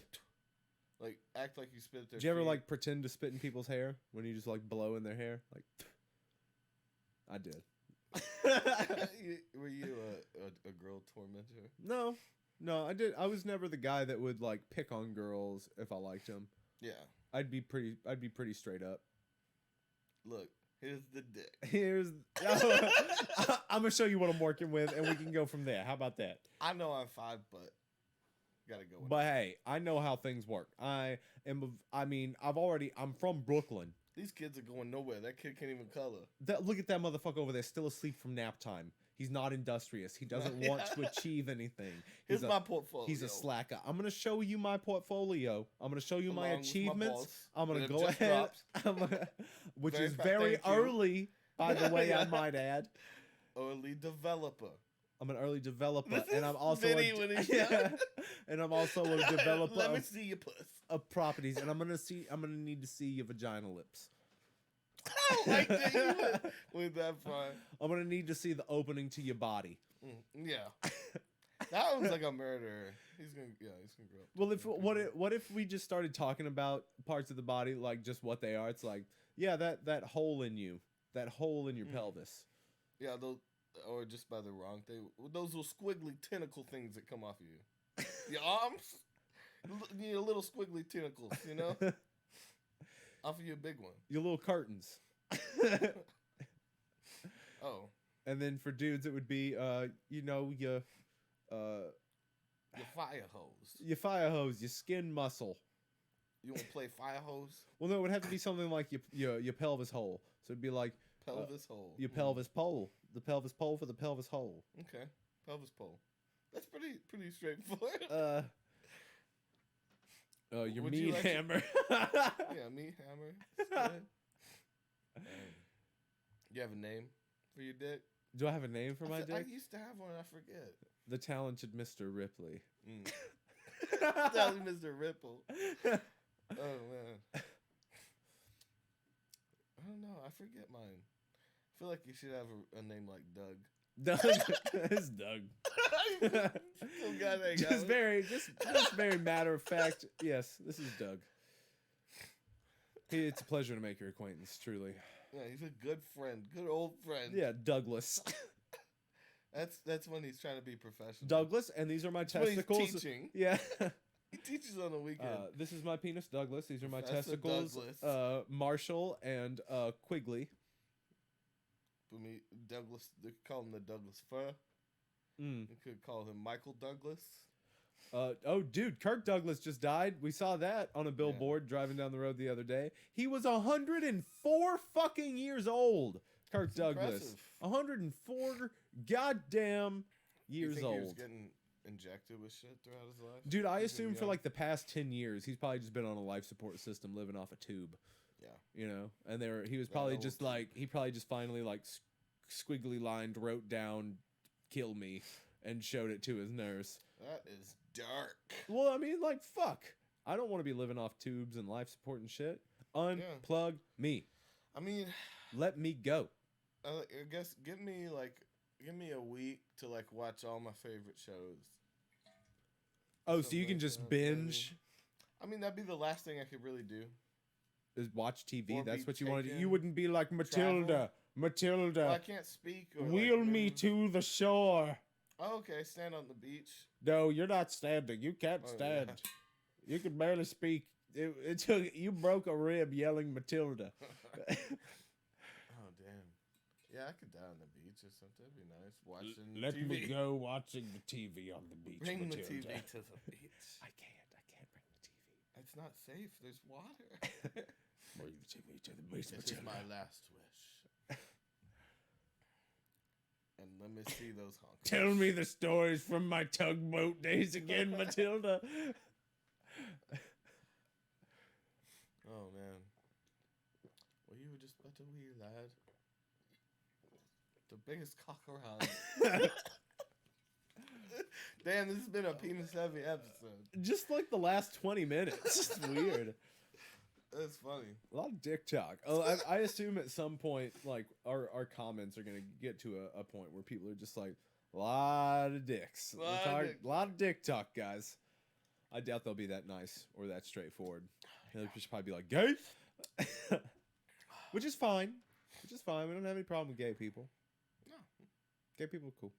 like act like you spit at their Did you ever feet. like pretend to spit in people's hair when you just like blow in their hair? Like, I did. Were you a girl tormentor? No, I did. I was never the guy that would like pick on girls if I liked them. Yeah. I'd be pretty straight up. Look, here's the dick. Here's I'm gonna show you what I'm working with, and we can go from there. How about that? I know I'm 5, but gotta go. With But hey, I know how things work. I'm from Brooklyn. These kids are going nowhere. That kid can't even color. Look at that motherfucker over there, still asleep from nap time. He's not industrious. He doesn't want to achieve anything. Here's my portfolio. He's a slacker. I'm gonna show you my portfolio. I'm gonna show you my Along with my achievements. balls I'm gonna that have go just ahead, dropped. which Very is fat, very thank you. early, by the way. I Yeah. might add. Early developer. I'm an early developer, This and I'm is also Vinny when he's yeah, young. and I'm also a developer Let me see your puss. of properties, and I'm gonna need to see your vagina lips. I don't like that you went that far. I'm gonna need to see the opening to your body. Yeah. That one's like a murderer. He's gonna grow up. Well, what if we just started talking about parts of the body, like just what they are? It's like, yeah, that hole in you, that hole in your pelvis. Yeah, those, or just by the wrong thing. Those little squiggly tentacle things that come off of you. Your arms, you need a little squiggly tentacles, you know, off of your big one. Your little curtains. Oh, And then for dudes, it would be, your fire hose. your fire hose, your skin muscle. You want to play fire hose? Well, no, it would have to be something like your pelvis hole. So it'd be like Pelvis hole. your pelvis pole, the pelvis pole for the pelvis hole. Okay, pelvis pole. That's pretty straightforward. Your Would you meat like to- hammer. Yeah, meat hammer. It's good. You have a name for your dick? Do I have a name for my dick? I used to have one. I forget. The talented Mr. Ripley. Tell me, Mr. Ripple. Oh man. I don't know. I forget mine. I feel like you should have a name like Doug. Doug. It's Doug. Still got that Just guy. just very matter of fact. Yes, this is Doug. It's a pleasure to make your acquaintance, truly. Yeah, he's a good friend, good old friend. Yeah, Douglas. That's when he's trying to be professional. Douglas, and these are my That's when he's testicles. teaching. Yeah. He teaches on the weekend. This is my penis, Douglas. These are my Professor testicles, Douglas. Marshall and Quigley. For me, Douglas, they call him the Douglas fur. Mm. They could call him Michael Douglas. Oh, dude, Kirk Douglas just died. We saw that on a billboard driving down the road the other day. He was 104 fucking years old. Kirk That's Douglas, impressive. 104 goddamn You years think he was old. getting injected with shit throughout his life? Dude, I Even assume for young? like the past 10 years, he's probably just been on a life support system, living off a tube. Yeah. You know, and he was That probably old. just like he probably just finally like squiggly lined wrote down "kill me" and showed it to his nurse. That is dark. Well, I mean, like fuck, I don't want to be living off tubes and life support and shit. Unplug me. I mean, Let me go. I guess give me a week to like watch all my favorite shows. Oh, so Something you can like just that, binge, I mean, that'd be the last thing I could really do. is watch TV. Or That's be what you want to do. taken, You wouldn't be like Matilda. Well, Matilda, I can't speak. Or wheel like, me move. to the shore. Oh, okay, stand on the beach. No, you're not standing. You can't Oh, stand. yeah. You can barely speak. It took you broke a rib yelling Matilda. Oh damn. Yeah, I could die on the beach or something. That'd be nice. Watching Let TV. me go watching the TV on the beach. Bring the Matilda. TV to the beach. I can't bring the TV. It's not safe. There's water. Bring the TV to the beach. This is my last wish. And let me see those honkers. Tell me the stories from my tugboat days again, Matilda. Oh, man. Well, you were just but a wee lad. The biggest cock around. Damn, this has been a penis-heavy episode. Just like the last 20 minutes. It's weird. That's funny. A lot of dick talk. Oh, I assume at some point, like, our comments are going to get to a point where people are just like, a lot of dicks. A lot of dick talk, guys. I doubt they'll be that nice or that straightforward. They'll just probably be like, gay? Which is fine. Which is fine. We don't have any problem with gay people. No. Gay people are cool.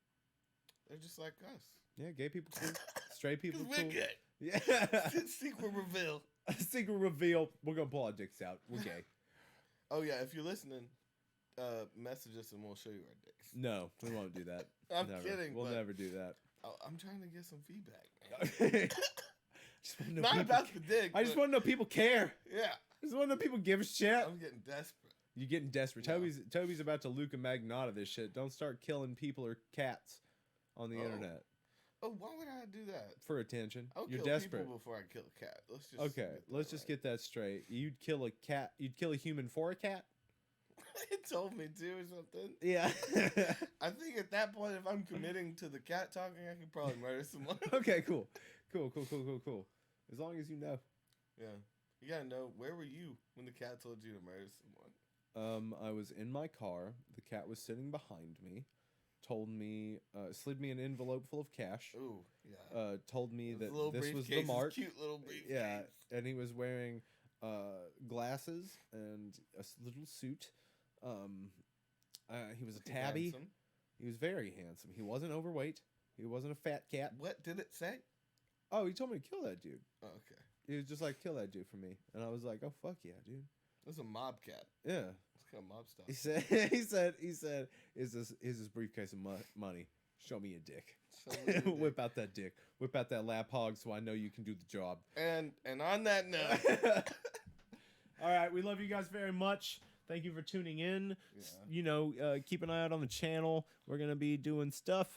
They're just like us. Yeah, gay people cool. Straight people We're cool. gay. Yeah. Secret reveal. Secret reveal. We're going to pull our dicks out. We're gay. Oh, yeah. If you're listening, message us and we'll show you our dicks. No, we won't do that. I'm Never. kidding. We'll never do that. I'm trying to get some feedback. Just wanna know Not people about the dick. I just want to know people care. Yeah. I just want to know people give a shit. I'm getting desperate. You're getting desperate. No. Toby's about to Luca Magnotta this shit. Don't start killing people or cats on the internet Oh, why would I do that? for attention. I'll You're kill desperate. people before I kill a cat. Let's just get that straight. You'd kill a cat. You'd kill a human for a cat. It told me to or something. Yeah. I think at that point, if I'm committing to the cat talking, I could probably murder someone. Okay. Cool. As long as you know. Yeah. You gotta know, where were you when the cat told you to murder someone? I was in my car. The cat was sitting behind me. Told me, slid me an envelope full of cash. Ooh, yeah. Told me that little this was the briefcase, mark. Cute little briefcase. Yeah, and he was wearing glasses and a little suit. He was a tabby. Handsome. He was very handsome. He wasn't overweight. He wasn't a fat cat. What did it say? Oh, he told me to kill that dude. Oh, okay. He was just like, kill that dude for me. And I was like, oh, fuck yeah, dude. It was a mob cat. Yeah. It's kind of mob stuff. He said, is this briefcase of money? Show me a dick. Show me your dick. Whip out that dick. Whip out that lap hog so I know you can do the job. And on that note. All right, we love you guys very much. Thank you for tuning in. Yeah. You know, keep an eye out on the channel. We're going to be doing stuff.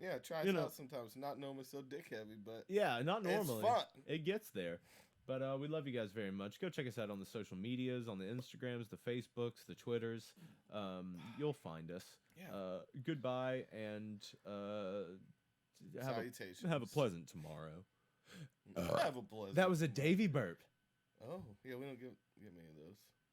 Yeah, try it out sometimes. Not normally so dick heavy, but yeah, not normally. It's fun. It gets there. But we love you guys very much. Go check us out on the social medias, on the Instagrams, the Facebooks, the Twitters. You'll find us. Yeah. Goodbye, and Salutations. have a pleasant tomorrow. Have a pleasant. That was a Davvy burp. Oh, yeah, we don't get many of those.